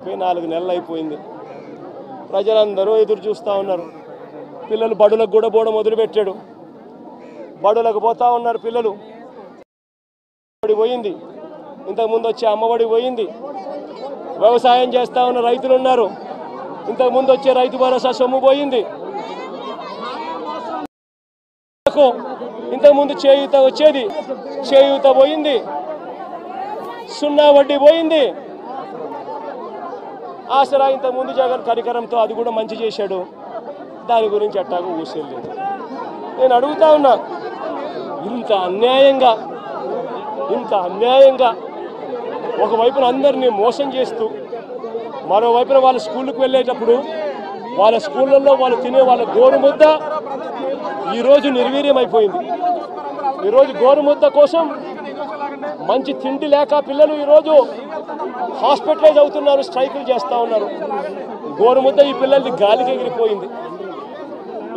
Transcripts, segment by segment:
అయిపోయి 4 నెలలు అయిపోయింది. ప్రజలందరూ ఎదురు చూస్తూ ఉన్నారు. పిల్లలు బడులకు కూడా పోవడం మొదలుపెట్టాడు. బడులకు పోతా ఉన్నారు పిల్లలు. పోయింది, ఇంతకుముందు వచ్చే అమ్మఒడి పోయింది. వ్యవసాయం చేస్తూ ఉన్న రైతులు ఉన్నారు, ఇంతకుముందు వచ్చే రైతు భరోసా సొమ్ము పోయింది. ఇంతకుముందు చేయూత వచ్చేది, చేయూత పోయింది. సున్నా వడ్డీ పోయింది. ఆసరా ఇంతకుముందు జగన్ కరికరంతో అది కూడా మంచి చేశాడు, దాని గురించి అట్టాగా ఊసేయలేదు. నేను అడుగుతా ఉన్నా, ఇంత అన్యాయంగా ఒకవైపున అందరినీ మోసం చేస్తూ మరోవైపున వాళ్ళ స్కూళ్ళకు వెళ్ళేటప్పుడు వాళ్ళ స్కూళ్ళల్లో వాళ్ళు తినే వాళ్ళ గోరుముద్ద ఈరోజు నిర్వీర్యం అయిపోయింది. ఈరోజు గోరుముద్ద కోసం మంచి తిండి లేక పిల్లలు ఈరోజు హాస్పిటలైజ్ అవుతున్నారు, స్ట్రైకులు చేస్తూ ఉన్నారు. గోరుముద్ద ఈ పిల్లలది గాలికి ఎగిరిపోయింది.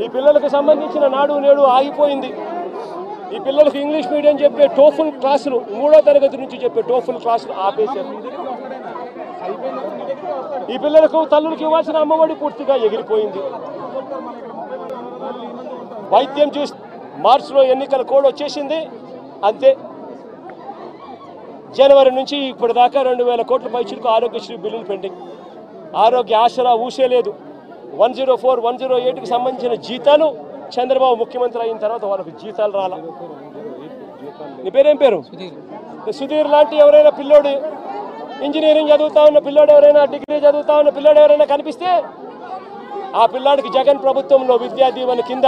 ఈ పిల్లలకు సంబంధించిన నాడు నేడు ఆగిపోయింది. ఈ పిల్లలకు ఇంగ్లీష్ మీడియం చెప్పే టోఫుల్ క్లాసులు 3వ తరగతి నుంచి చెప్పే టోఫుల్ క్లాసులు ఆపేశారు. ఈ పిల్లలకు తల్లులకు ఇవ్వాల్సిన అమ్మఒడి పూర్తిగా ఎగిరిపోయింది. వైద్యం చూసి మార్చిలో ఎన్నికల కోడ్ వచ్చేసింది, అంతే. జనవరి నుంచి ఇప్పటిదాకా 2000 కోట్ల పైచిలకు ఆరోగ్యశ్రీ బిల్లులు పెండింగ్. ఆరోగ్య ఆసరా ఊసేలేదు. 104, 108కి సంబంధించిన జీతాలు చంద్రబాబు ముఖ్యమంత్రి అయిన తర్వాత వాళ్ళకు జీతాలు రాలా. నీ పేరేం పేరు? సుధీర్ లాంటి ఎవరైనా పిల్లోడు, ఇంజనీరింగ్ చదువుతా ఉన్న పిల్లోడు ఎవరైనా, డిగ్రీ చదువుతా ఉన్న పిల్లోడు ఎవరైనా కనిపిస్తే ఆ పిల్లాడికి జగన్ ప్రభుత్వంలో విద్యా దీవెన కింద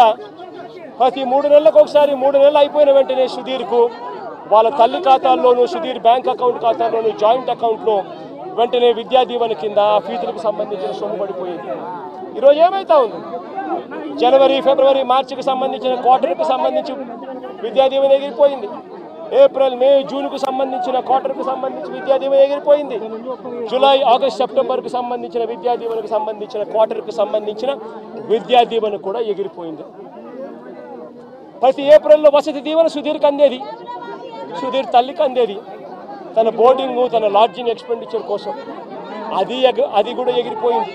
ప్రతి 3 నెలలకు ఒకసారి, 3 నెలలు అయిపోయిన వెంటనే సుధీర్కు వాళ్ళ తల్లి ఖాతాల్లోనూ, సుధీర్ బ్యాంక్ అకౌంట్ ఖాతాల్లోనూ, జాయింట్ అకౌంట్లో వెంటనే విద్యా దీవెన కింద ఫీజులకు సంబంధించిన సొమ్ము పడిపోయింది. ఈరోజు ఏమైతా ఉంది? జనవరి, ఫిబ్రవరి, మార్చికి సంబంధించిన క్వార్టర్కి సంబంధించి విద్యా దీవెన ఎగిరిపోయింది. ఏప్రిల్, మే, జూన్కు సంబంధించిన క్వార్టర్కి సంబంధించి విద్యా దీవెన ఎగిరిపోయింది. జూలై, ఆగస్ట్, సెప్టెంబర్కి సంబంధించిన విద్యా దీవెనకు సంబంధించిన క్వార్టర్కి సంబంధించిన విద్యా దీవెన కూడా ఎగిరిపోయింది. ప్రతి ఏప్రిల్లో వసతి దీవెన సుధీర్కి అందేది, సుధీర్ తల్లికి అందేది, తన బోర్డింగు, తన లాడ్జింగ్ ఎక్స్పెండిచర్ కోసం. అది కూడా ఎగిరిపోయింది.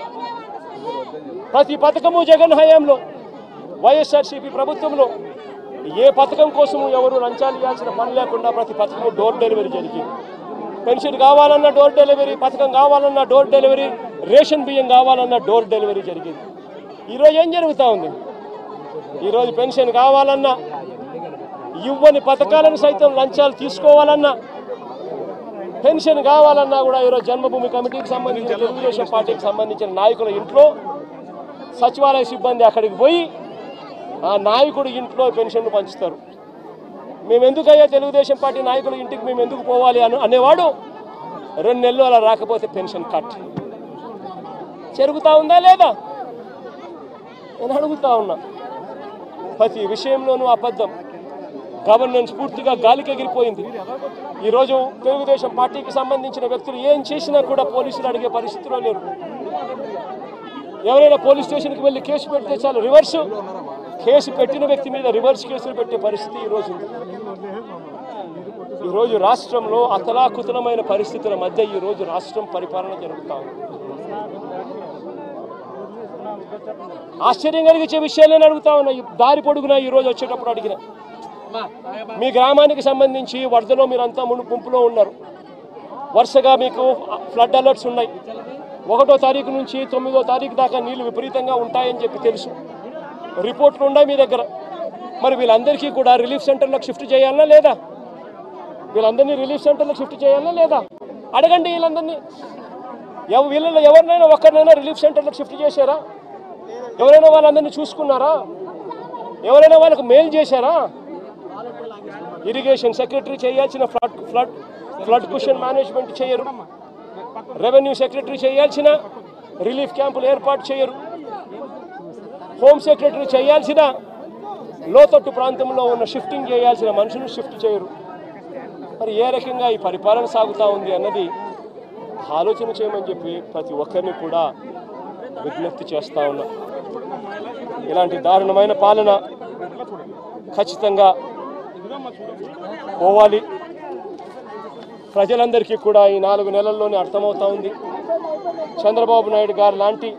ప్రతి పథకము జగన్ హయాంలో, వైఎస్ఆర్సీపీ ప్రభుత్వంలో ఏ పథకం కోసము ఎవరు లంచాలు ఇవ్వాల్సిన పని లేకుండా ప్రతి పథకము డోర్ డెలివరీ జరిగింది. పెన్షన్ కావాలన్నా డోర్ డెలివరీ, పథకం కావాలన్నా డోర్ డెలివరీ, రేషన్ బియ్యం కావాలన్నా డోర్ డెలివరీ జరిగింది. ఈరోజు ఏం జరుగుతూ ఉంది? ఈరోజు పెన్షన్ కావాలన్నా, ఇవ్వని పథకాలను సైతం లంచాలు తీసుకోవాలన్నా, పెన్షన్ కావాలన్నా కూడా ఈరోజు జన్మభూమి కమిటీకి సంబంధించిన, తెలుగుదేశం పార్టీకి సంబంధించిన నాయకుల ఇంట్లో సచివాలయ సిబ్బంది అక్కడికి పోయి ఆ నాయకుడు ఇంట్లో పెన్షన్లు పంచుతారు. మేము ఎందుకయ్యా తెలుగుదేశం పార్టీ నాయకుల ఇంటికి మేము ఎందుకు పోవాలి అనేవాడు 2 నెలలు అలా రాకపోతే పెన్షన్ కట్. జరుగుతూ ఉందా లేదా? నేను అడుగుతా ఉన్నా. ప్రతి విషయంలోనూ అబద్ధం. గవర్నెన్స్ పూర్తిగా గాలికి ఎగిరిపోయింది. ఈరోజు తెలుగుదేశం పార్టీకి సంబంధించిన వ్యక్తులు ఏం చేసినా కూడా పోలీసులు అడిగే పరిస్థితిలో లేరు. ఎవరైనా పోలీస్ స్టేషన్కి వెళ్ళి కేసు పెడితే చాలు, రివర్సు కేసు పెట్టిన వ్యక్తి మీద రివర్స్ కేసులు పెట్టే పరిస్థితి ఈరోజు ఉంది. ఈరోజు రాష్ట్రంలో అతలాకుతలమైన పరిస్థితుల మధ్య ఈరోజు రాష్ట్రం పరిపాలన జరుగుతూ ఉంది. ఆశ్చర్యం కలిగించే విషయాలు నేను అడుగుతా ఉన్నా. దారి పొడుగునా ఈరోజు వచ్చేటప్పుడు అడిగిన, మీ గ్రామానికి సంబంధించి వరదలో మీరంతా ముంపులో ఉన్నారు. వరుసగా మీకు ఫ్లడ్ అలర్ట్స్ ఉన్నాయి. 1వ తారీఖు నుంచి 9వ తారీఖు దాకా నీళ్లు విపరీతంగా ఉంటాయని చెప్పి తెలుసు, రిపోర్ట్లు ఉన్నాయి మీ దగ్గర. మరి వీళ్ళందరికీ కూడా రిలీఫ్ సెంటర్లకు షిఫ్ట్ చేయాలన్నా లేదా? వీళ్ళందరినీ రిలీఫ్ సెంటర్లకు షిఫ్ట్ చేయాలన్నా లేదా? అడగండి వీళ్ళందరినీ. వీళ్ళలో ఎవరినైనా ఒక్కరినైనా రిలీఫ్ సెంటర్లకు షిఫ్ట్ చేశారా? ఎవరైనా వాళ్ళందరినీ చూసుకున్నారా? ఎవరైనా వాళ్ళకు మెయిల్ చేశారా? ఇరిగేషన్ సెక్రటరీ చేయాల్సిన ఫ్లడ్ కుషన్ మేనేజ్మెంట్ చేయరు. రెవెన్యూ సెక్రటరీ చేయాల్సిన రిలీఫ్ క్యాంపులు ఏర్పాటు చేయరు. హోమ్ సెక్రటరీ చేయాల్సిన లోతట్టు ప్రాంతంలో ఉన్న షిఫ్టింగ్ చేయాల్సిన మనుషులు షిఫ్ట్ చేయరు. మరి ఏ రకంగా ఈ పరిపాలన సాగుతూ ఉంది అన్నది ఆలోచన చేయమని చెప్పి ప్రతి ఒక్కరిని కూడా విజ్ఞప్తి చేస్తూ ఉన్నా. ఇలాంటి దారుణమైన పాలన ఖచ్చితంగా పోవాలి. ప్రజలందరికీ కూడా ఈ 4 నెలల్లోనే అర్థమవుతా ఉంది. చంద్రబాబు నాయుడు గారు లాంటి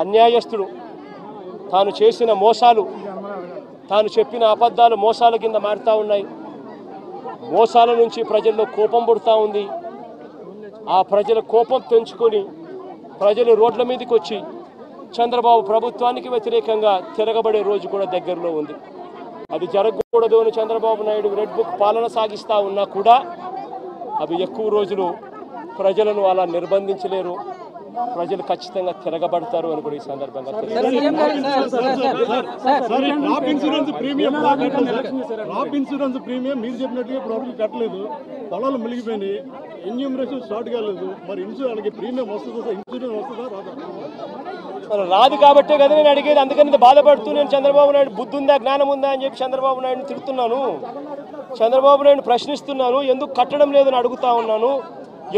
అన్యాయస్తుడు తాను చేసిన మోసాలు, తాను చెప్పిన అబద్ధాలు మోసాల కింద మారుతూ ఉన్నాయి. మోసాల నుంచి ప్రజల్లో కోపం పుడుతూ ఉంది. ఆ ప్రజల కోపం పెంచుకొని ప్రజలు రోడ్ల మీదకి వచ్చి చంద్రబాబు ప్రభుత్వానికి వ్యతిరేకంగా తిరగబడే రోజు కూడా దగ్గరలో ఉంది. అది జరగకూడదు అని చంద్రబాబు నాయుడు రెడ్ బుక్ పాలన సాగిస్తూ ఉన్నా కూడా అవి ఎక్కువ రోజులు ప్రజలను అలా నిర్బంధించలేరు. ప్రజలు ఖచ్చితంగా తిరగబడతారు అని కూడా ఈ సందర్భంగా ఇన్సూరెన్స్ ప్రీమియం మీరు చెప్పినట్టుగా ఇప్పుడు కట్టలేదు, పొలాలు మునిగిపోయినాయి, ఎన్యూమరేషన్ స్టార్ట్ కాలేదు. మరి ఇన్సూరెన్స్ ప్రీమియం వస్తుందా, ఇన్సూరెన్స్ వస్తుందా రాదా? రాదు కాబట్టే కదా నేను అడిగేది. అందుకని బాధపడుతూ నేను చంద్రబాబు నాయుడు బుద్ధి ఉందా, జ్ఞానం ఉందా అని చెప్పి చంద్రబాబు నాయుడుని తిడుతున్నాను. చంద్రబాబు నాయుడు ప్రశ్నిస్తున్నాను. ఎందుకు కట్టడం లేదని అడుగుతా ఉన్నాను,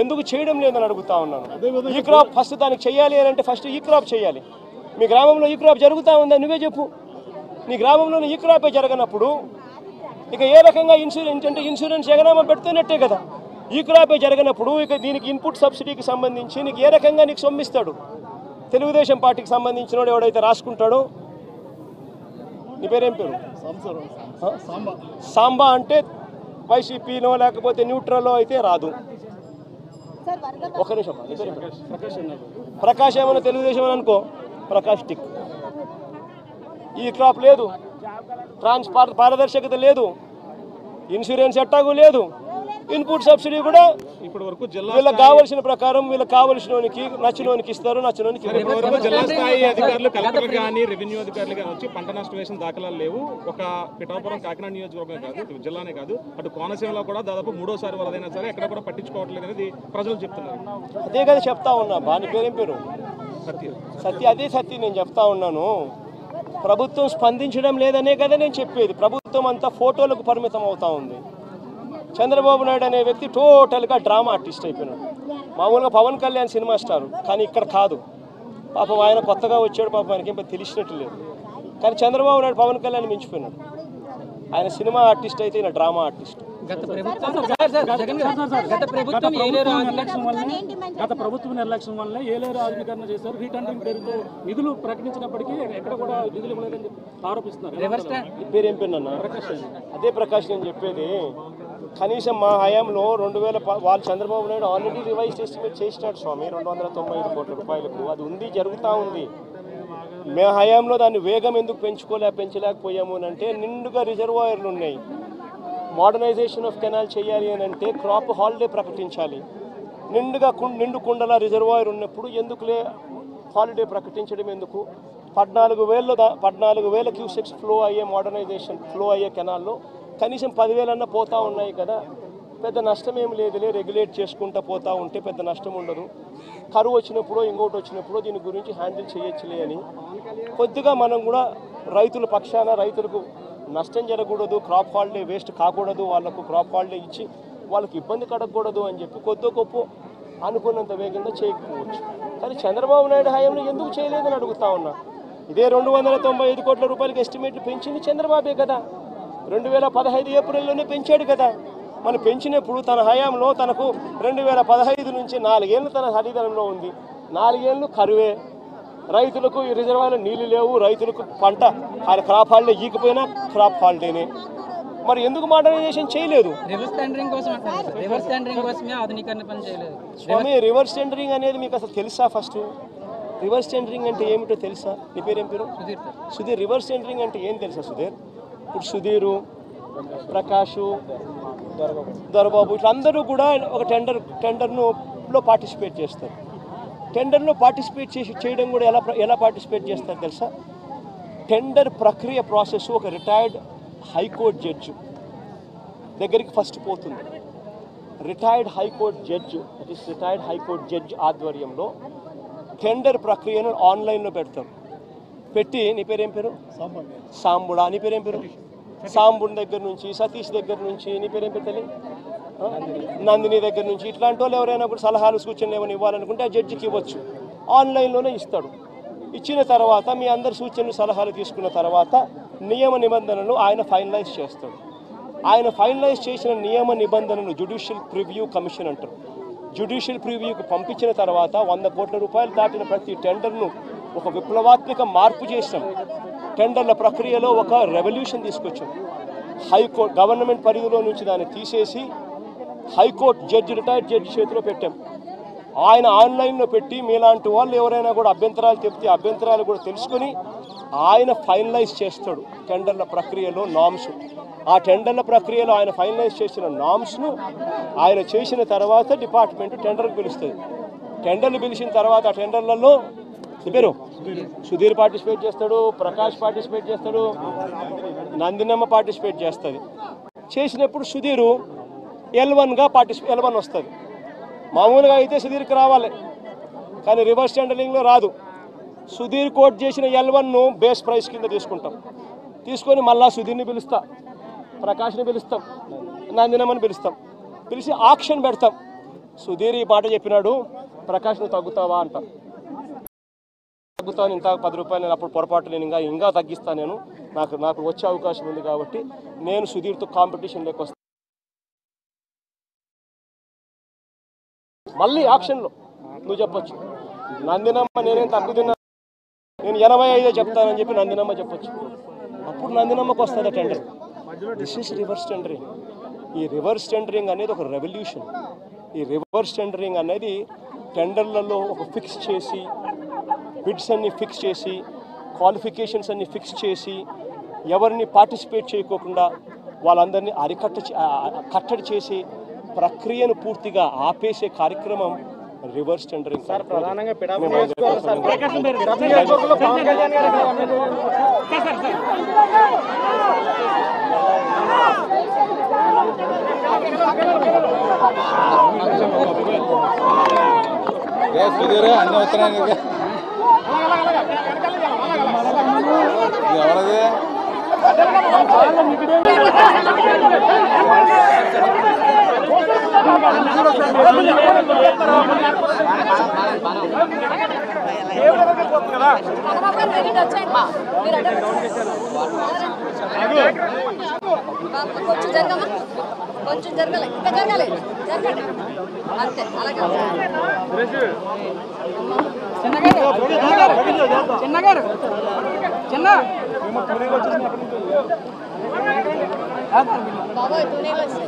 ఎందుకు చేయడం లేదని అడుగుతా ఉన్నాను. ఈ క్రాప్ ఫస్ట్ దానికి చేయాలి అని అంటే ఫస్ట్ ఈ క్రాప్ చేయాలి. మీ గ్రామంలో ఈ క్రాప్ జరుగుతూ ఉందా నువ్వే చెప్పు. నీ గ్రామంలో ఈ క్రాపే జరగనప్పుడు ఇక ఏ రకంగా ఇన్సూరెన్స్ అంటే ఇన్సూరెన్స్ ఎగనామా పెడుతున్నట్టే కదా. ఈ క్రాపే జరగనప్పుడు ఇక దీనికి ఇన్పుట్ సబ్సిడీకి సంబంధించి నీకు ఏ రకంగా నీకు సొమ్మిస్తాడు? తెలుగుదేశం పార్టీకి సంబంధించిన వాడు ఎవడైతే రాసుకుంటాడో, నీ పేరేం పేరు? సాంబా అంటే వైసీపీనో లేకపోతే న్యూట్రల్లో అయితే రాదు. ఒక నిమిషం, ప్రకాష్ ఏమన్నా తెలుగుదేశం అని అనుకో, ప్రకాష్ టిక్. ఈ క్రాప్ లేదు, పారదర్శకత లేదు, ఇన్సూరెన్స్ ఎట్టాగు లేదు, ఇన్పుట్ సబ్సిడీ కూడా ఇప్పటి వరకు వీళ్ళకి కావాల్సిన ప్రకారం వీళ్ళకి కావాల్సినోనికి నచ్చినోనికి ఇస్తారు, నచ్చినోనికి జిల్లా స్థాయి అధికారులు కలెక్టర్ కానీ రెవెన్యూ అధికారులు కానీ వచ్చి పంట నష్టం దాఖలాలు లేవు. ఒక పిఠాపురం కాకినాడ నియోజకవర్గం కాదు, జిల్లానే కాదు, అటు కోనసీమలో కూడా దాదాపు 3వ వరదైనా సరే ఎక్కడ కూడా పట్టించుకోవట్లేదు అనేది ప్రజలు చెప్తున్నారు. అదే కదా చెప్తా ఉన్నా. బాని పేరేం పేరు? సత్య. అదే సత్య నేను చెప్తా ఉన్నాను. ప్రభుత్వం స్పందించడం లేదనే కదా నేను చెప్పేది. ప్రభుత్వం అంతా ఫోటోలకు పరిమితం అవుతా ఉంది. చంద్రబాబు నాయుడు అనే వ్యక్తి టోటల్గా డ్రామా ఆర్టిస్ట్ అయిపోయినాడు. మామూలుగా పవన్ కళ్యాణ్ సినిమా స్టార్, కానీ ఇక్కడ కాదు. పాపం ఆయన కొత్తగా వచ్చాడు, పాపం ఆయనకి ఏం తెలిసినట్టు లేదు. కానీ చంద్రబాబు నాయుడు పవన్ కళ్యాణ్ మించిపోయినాడు. ఆయన సినిమా ఆర్టిస్ట్ అయితే ఈయన డ్రామా ఆర్టిస్ట్. గత ప్రభుత్వ నిర్లక్ష్యం వల్ల ఏలేరు ఆధునీకరణ చేశారు. రీటెండరింగ్ పేరుతో నిధులు ప్రకటించినప్పటికీ ఎక్కడ కూడా నిధులు ఇవ్వలేదని ఆరోపిస్తున్నారు. పేరేం పేరున్నా? అదే ప్రకాష్ నేను చెప్పేది. కనీసం మా హయాంలో 2000 వాళ్ళు Chandrababu Naidu already revise estimate చేసినాడు స్వామి 295 కోట్ల రూపాయలకు. అది ఉంది, జరుగుతూ ఉంది. మే హయాంలో దాన్ని వేగం ఎందుకు పెంచలేకపోయాము అని అంటే నిండుగా రిజర్వాయర్లు ఉన్నాయి. మోడర్నైజేషన్ ఆఫ్ కెనాల్ చేయాలి అని అంటే క్రాప్ హాలిడే ప్రకటించాలి. నిండు కుండల రిజర్వాయర్ ఉన్నప్పుడు ఎందుకులే హాలిడే ప్రకటించడం ఎందుకు? 14,000 క్యూసెక్స్ ఫ్లో అయ్యే కెనాల్లో కనీసం 10,000 అన్న పోతా ఉన్నాయి కదా. పెద్ద నష్టం ఏమి లేదులే, రెగ్యులేట్ చేసుకుంటూ పోతూ ఉంటే పెద్ద నష్టం ఉండదు. కరువు వచ్చినప్పుడు ఇంకోటి వచ్చినప్పుడు దీని గురించి హ్యాండిల్ చేయొచ్చులే అని కొద్దిగా మనం కూడా రైతుల పక్షాన రైతులకు నష్టం జరగకూడదు, క్రాప్ హాలిడే వేస్ట్ కాకూడదు, వాళ్ళకు క్రాప్ హాలిడే ఇచ్చి వాళ్ళకి ఇబ్బంది కడగకూడదు అని చెప్పి కొద్ది గొప్ప అనుకున్నంత వేగంగా చేయకపోవచ్చు. కానీ చంద్రబాబు నాయుడు హయాంలో ఎందుకు చేయలేదని అడుగుతా ఉన్నా. ఇదే 295 కోట్ల రూపాయలకి ఎస్టిమేట్లు పెంచింది చంద్రబాబే కదా. 2015 ఏప్రిల్లోనే పెంచాడు కదా. మనం పెంచినప్పుడు తన హయాంలో తనకు 2015 నుంచి 4 ఏళ్ళు తన అధికారంలో ఉంది. 4 ఏళ్ళు కరువే, రైతులకు ఈ రిజర్వాయర్లో నీళ్లు లేవు, రైతులకు పంట క్రాప్ హాలిడే ఈకపోయినా క్రాప్ హాలిడేనే. మరి ఎందుకు మోడర్నైజేషన్ చేయలేదు? స్వామి, రివర్స్ టెండరింగ్ అనేది మీకు అసలు తెలుసా? ఫస్ట్ రివర్స్ టెండరింగ్ అంటే ఏమిటో తెలుసా? నీ పేరేం పేరు? సుధీర్. రివర్స్ టెండరింగ్ అంటే ఏం తెలుసా సుధీర్? ఇప్పుడు సుధీరు, ప్రకాషు, దొరబాబు ఇట్లా అందరూ కూడా ఒక టెండర్లో పార్టిసిపేట్ చేస్తారు. టెండర్లో పార్టిసిపేట్ చేయడం కూడా ఎలా పార్టిసిపేట్ చేస్తారు తెలుసా? టెండర్ ప్రక్రియ ప్రాసెస్ ఒక రిటైర్డ్ హైకోర్టు జడ్జి దగ్గరికి ఫస్ట్ పోతుంది. రిటైర్డ్ హైకోర్టు జడ్జి ఆధ్వర్యంలో టెండర్ ప్రక్రియను ఆన్లైన్లో పెడతారు. పెట్టి, నీ పేరేం పేరు? సాంబుడా. నీ పేరేం పేరు? సాంబుడి దగ్గర నుంచి, సతీష్ దగ్గర నుంచి, నీ పేరేం పేరు తెలియదు, నందిని దగ్గర నుంచి, ఇట్లాంటి వాళ్ళు ఎవరైనా కూడా సలహాలు సూచనలు ఏమైనా ఇవ్వాలనుకుంటే ఆ జడ్జికి ఇవ్వచ్చు. ఆన్లైన్లోనే ఇస్తాడు. ఇచ్చిన తర్వాత మీ అందరు సూచనలు సలహాలు తీసుకున్న తర్వాత నియమ నిబంధనలు ఆయన ఫైనలైజ్ చేస్తాడు. ఆయన ఫైనలైజ్ చేసిన నియమ నిబంధనలు జ్యుడిషియల్ ప్రివ్యూ కమిషన్ అంటారు. జ్యుడిషియల్ ప్రివ్యూకి పంపించిన తర్వాత 100 కోట్ల రూపాయలు దాటిన ప్రతి టెండర్ను ఒక విప్లవాత్మక మార్పు చేసాం. టెండర్ల ప్రక్రియలో ఒక రెవల్యూషన్ తీసుకొచ్చాం. హైకోర్టు గవర్నమెంట్ పరిధిలో నుంచి దాన్ని తీసేసి హైకోర్టు జడ్జి, రిటైర్డ్ జడ్జి చేతిలో పెట్టాం. ఆయన ఆన్లైన్లో పెట్టి మీలాంటి వాళ్ళు ఎవరైనా కూడా అభ్యంతరాలు చెప్తే అభ్యంతరాలు కూడా తెలుసుకొని ఆయన ఫైనలైజ్ చేస్తాడు టెండర్ల ప్రక్రియలో నామ్స్. ఆ టెండర్ల ప్రక్రియలో ఆయన ఫైనలైజ్ చేసిన నామ్స్ను ఆయన చేసిన తర్వాత డిపార్ట్మెంట్ టెండర్కి పిలుస్తుంది. టెండర్లు పిలిచిన తర్వాత ఆ టెండర్లలో పేరు సుధీర్ పార్టిసిపేట్ చేస్తాడు, ప్రకాష్ పార్టిసిపేట్ చేస్తాడు, నందినమ్మ పార్టిసిపేట్ చేస్తుంది. చేసినప్పుడు సుధీరు L1గా L1 వస్తుంది. మామూలుగా అయితే సుధీర్కి రావాలి, కానీ రివర్స్ టెండరింగ్లో రాదు. సుధీర్ కోట్ చేసిన L1ను బేస్ ప్రైస్ కింద తీసుకొని మళ్ళా సుధీర్ని పిలుస్తాం, ప్రకాష్ని పిలుస్తాం, నందినమ్మని పిలిచి ఆక్షన్ పెడతాం. సుధీర్ ఈ మాట చెప్పినాడు, ప్రకాష్ నువ్వు తగ్గుతావా అంటాం. తగ్గుతాను, ఇంత 10 రూపాయలు, నేను అప్పుడు పొరపాటు నేను ఇంకా తగ్గిస్తాను, నేను నాకు వచ్చే అవకాశం ఉంది కాబట్టి నేను సుధీర్తో కాంపిటీషన్లోకి వస్తాను. మళ్ళీ ఆక్షన్లో నువ్వు చెప్పొచ్చు, నందినమ్మ నేనేం తక్కువ తిన్నా, నేను 85 చెప్తానని చెప్పి నందినమ్మ చెప్పొచ్చు. అప్పుడు నందినమ్మకు వస్తుంది tender. This is reverse tendering. ఈ రివర్స్ టెండరింగ్ అనేది ఒక రెవల్యూషన్. ఈ రివర్స్ టెండరింగ్ అనేది టెండర్లలో ఒక ఫిక్స్ చేసి, బిడ్స్ అన్ని ఫిక్స్ చేసి, క్వాలిఫికేషన్స్ అన్ని ఫిక్స్ చేసి, ఎవరిని పార్టిసిపేట్ చేయకోకుండా వాళ్ళందరినీ కట్టడి చేసి ప్రక్రియను పూర్తిగా ఆపేసే కార్యక్రమం రివర్స్ టెండరింగ్. సార్ ప్రధానంగా అన్ని వస్తున్నాయి ఎవరది కొంచెం జరగమా, కొంచెం జరగాలి, ఇంకా జరగాలి, జరగండి అంతే. అలాగే చిన్నగారు బాబాయ్ తునీలు వచ్చాయి.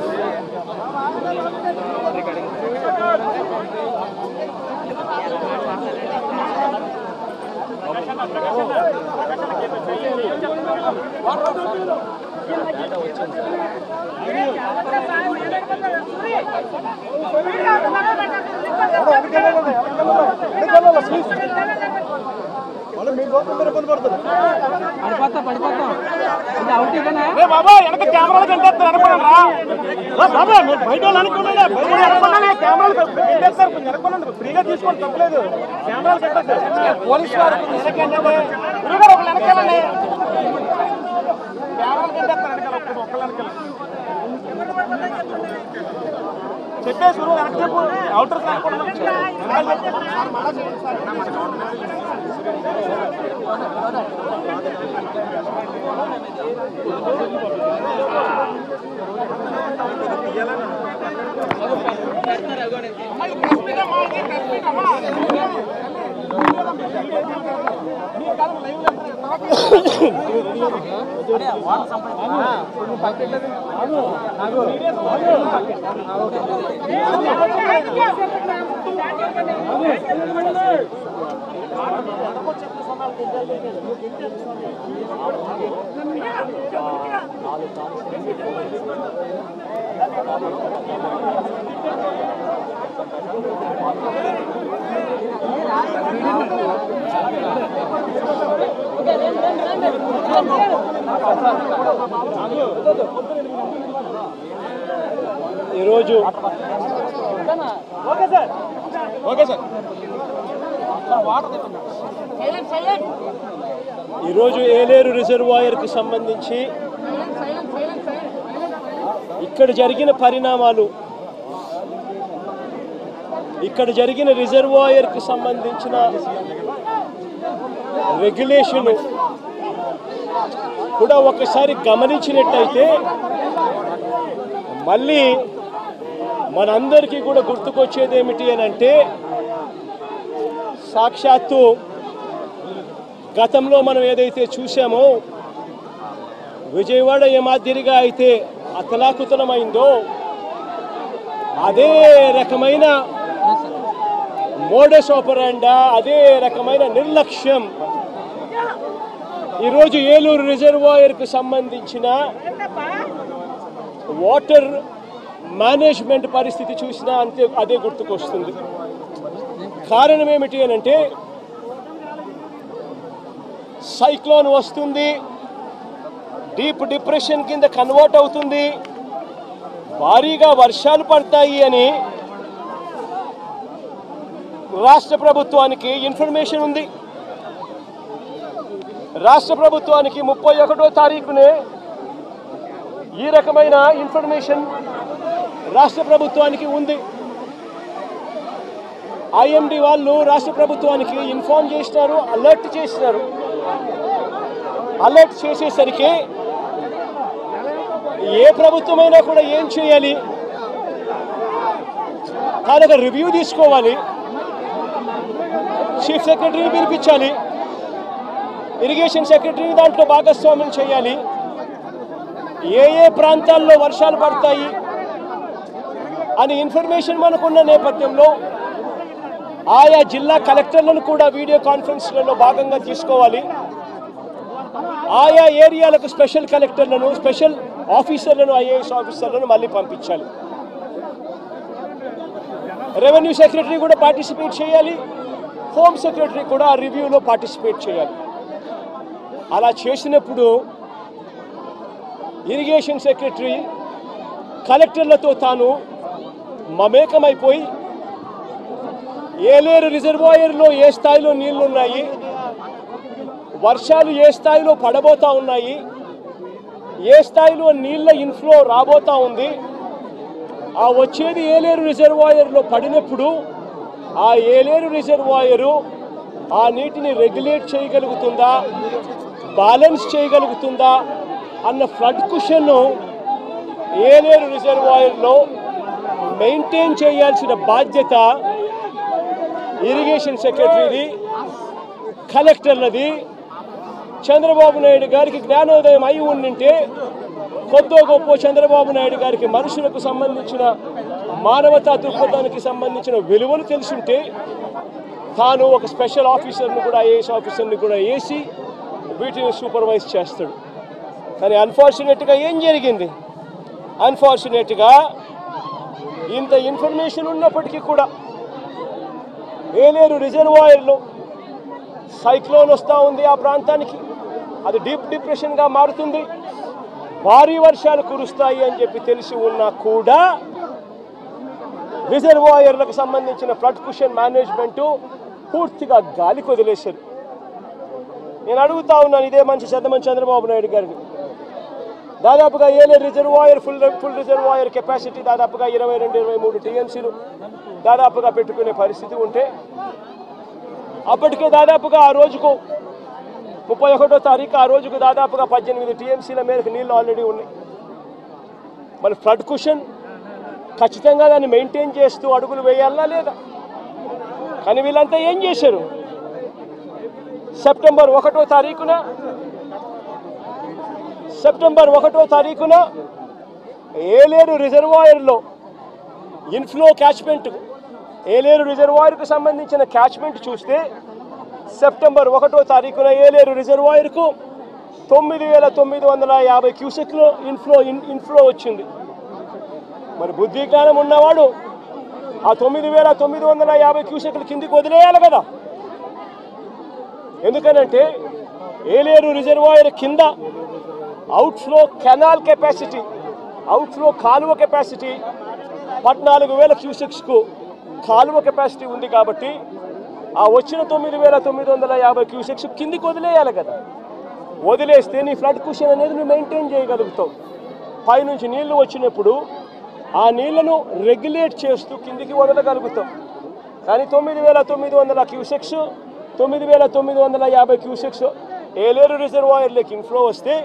ఫ్రీగా తీసుకోండి, తప్పలేదు. పోలీసు చెప్పేసి అవుటర్ ఈరోజు ఏలేరు రిజర్వాయర్కి సంబంధించి ఇక్కడ జరిగిన పరిణామాలు, ఇక్కడ జరిగిన రిజర్వాయర్కి సంబంధించిన రెగ్యులేషన్ కూడా ఒకసారి గమనించినట్టయితే మళ్ళీ మనందరికీ కూడా గుర్తుకొచ్చేది ఏమిటి అని అంటే సాక్షాత్తు గతంలో మనం ఏదైతే చూసామో విజయవాడ ఏ మాదిరిగా అయితే అతలాకుతలమైందో అదే రకమైన మోడస్ ఆపరాండా, అదే రకమైన నిర్లక్ష్యం ఈరోజు ఏలూరు రిజర్వాయర్కు సంబంధించిన వాటర్ మేనేజ్మెంట్ పరిస్థితి చూసినా అంతే అదే గుర్తుకొస్తుంది. కారణం ఏమిటి అని అంటే సైక్లోన్ వస్తుంది, డీప్ డిప్రెషన్ కింద కన్వర్ట్ అవుతుంది, భారీగా వర్షాలు పడతాయి అని రాష్ట్ర ప్రభుత్వానికి ఇన్ఫర్మేషన్ ఉంది. రాష్ట్ర ప్రభుత్వానికి 31వ తారీఖునే ఈ రకమైన ఇన్ఫర్మేషన్ రాష్ట్ర ప్రభుత్వానికి ఉంది. ఐఎండి వాళ్ళు రాష్ట్ర ప్రభుత్వానికి ఇన్ఫార్మ్ చేసినారు, అలర్ట్ చేసినారు. అలర్ట్ చేసేసరికి ఏ ప్రభుత్వమైనా కూడా ఏం చేయాలి, దానికి రివ్యూ తీసుకోవాలి, చీఫ్ సెక్రటరీని పిలిపించాలి, ఇరిగేషన్ సెక్రటరీని దాంట్లో భాగస్వామ్యం చేయాలి, ఏ ఏ ప్రాంతాల్లో వర్షాలు పడతాయి అని ఇన్ఫర్మేషన్ మనకున్న నేపథ్యంలో ఆయా జిల్లా కలెక్టర్లను కూడా వీడియో కాన్ఫరెన్స్లలో భాగంగా తీసుకోవాలి. ఆయా ఏరియాలకు స్పెషల్ కలెక్టర్లను, స్పెషల్ ఆఫీసర్లను, ఐఏఎస్ ఆఫీసర్లను మళ్ళీ పంపించాలి. రెవెన్యూ సెక్రటరీ కూడా పార్టిసిపేట్ చేయాలి, హోమ్ సెక్రటరీ కూడా ఆ రివ్యూలో పార్టిసిపేట్ చేయాలి. అలా చేసినప్పుడు ఇరిగేషన్ సెక్రటరీ కలెక్టర్లతో తాను మమేకమైపోయి ఏలేరు రిజర్వాయర్లో ఏ స్థాయిలో నీళ్లు ఉన్నాయి, వర్షాలు ఏ స్థాయిలో పడబోతా ఉన్నాయి, ఏ స్థాయిలో నీళ్ల ఇన్ఫ్లో రాబోతా ఉంది, ఆ వచ్చేది ఏలేరు రిజర్వాయర్లో పడినప్పుడు ఆ ఏలేరు రిజర్వాయరు ఆ నీటిని రెగ్యులేట్ చేయగలుగుతుందా, బ్యాలెన్స్ చేయగలుగుతుందా అన్న ఫ్లడ్ కుషన్ను ఏలేరు రిజర్వాయర్లో మెయింటైన్ చేయాల్సిన బాధ్యత ఇరిగేషన్ సెక్రటరీది, కలెక్టర్లది. చంద్రబాబు నాయుడు గారికి జ్ఞానోదయం అయి ఉండింటే కొద్దో గొప్ప చంద్రబాబు నాయుడు గారికి మనుషులకు సంబంధించిన మానవతా దృక్పథానికి సంబంధించిన విలువలు తెలుసుంటే తాను ఒక స్పెషల్ ఆఫీసర్ని కూడా, ఐఏఎస్ ఆఫీసర్ని కూడా వేసి వీటిని సూపర్వైజ్ చేస్తాడు. కానీ అన్ఫార్చునేట్గా ఏం జరిగింది, అన్ఫార్చునేట్గా ఇంత ఇన్ఫర్మేషన్ ఉన్నప్పటికీ కూడా ఏలేరు రిజర్వాయర్లో సైక్లోన్ వస్తూ ఉంది, ఆ ప్రాంతానికి అది డీప్ డిప్రెషన్గా మారుతుంది, భారీ వర్షాలు కురుస్తాయి అని చెప్పి తెలిసి ఉన్నా కూడా రిజర్వాయర్లకు సంబంధించిన ఫ్లడ్ కుషన్ మేనేజ్మెంటు పూర్తిగా గాలికి వదిలేశారు. నేను అడుగుతా ఉన్నాను ఇదే మంచి చంద్రబాబు చంద్రబాబు నాయుడు గారిని, దాదాపుగా Yeleru reservoir full reservoir capacity దాదాపుగా 22-23 టీఎంసీలు దాదాపుగా పెట్టుకునే పరిస్థితి ఉంటే అప్పటికే దాదాపుగా ఆ రోజుకు 31వ తారీఖు ఆ రోజుకు దాదాపుగా 18 టీఎంసీల మేరకు నీళ్ళు ఆల్రెడీ ఉన్నాయి. మరి ఫ్లడ్ కుషన్ ఖచ్చితంగా దాన్ని మెయింటైన్ చేస్తూ అడుగులు వేయాలా లేదా? కానీ వీళ్ళంతా ఏం చేశారు, సెప్టెంబర్ 1వ తారీఖున ఏలేరు రిజర్వాయర్లో ఇన్ఫ్లో క్యాచ్మెంట్, ఏలేరు రిజర్వాయర్కు సంబంధించిన క్యాచ్మెంట్ చూస్తే సెప్టెంబర్ 1వ తారీఖున ఏలేరు రిజర్వాయర్కు 9,950 క్యూసెక్లు ఇన్ఫ్లో వచ్చింది. మరి బుద్ధి జ్ఞానం ఉన్నవాడు ఆ 9,950 క్యూసెక్లు కిందికి వదిలేయాలి కదా. ఎందుకనంటే ఏలేరు రిజర్వాయర్ కింద అవుట్ఫ్లో కెనాల్ కెపాసిటీ, అవుట్ఫ్లో కాలువ కెపాసిటీ 14,000 క్యూసెక్స్కు కాలువ కెపాసిటీ ఉంది. కాబట్టి ఆ వచ్చిన 9,950 క్యూసెక్స్ కిందికి వదిలేయాలి కదా. వదిలేస్తే నీ ఫ్లడ్ కుషన్ అనేది నువ్వు మెయింటైన్ చేయగలుగుతావు. పైనుంచి నీళ్లు వచ్చినప్పుడు ఆ నీళ్లను రెగ్యులేట్ చేస్తూ కిందికి వదలగలుగుతాం. కానీ 9,900 క్యూసెక్స్ 9,950 క్యూసెక్స్ ఏలేరు రిజర్వాయర్లోకి ఇన్ఫ్లో వస్తే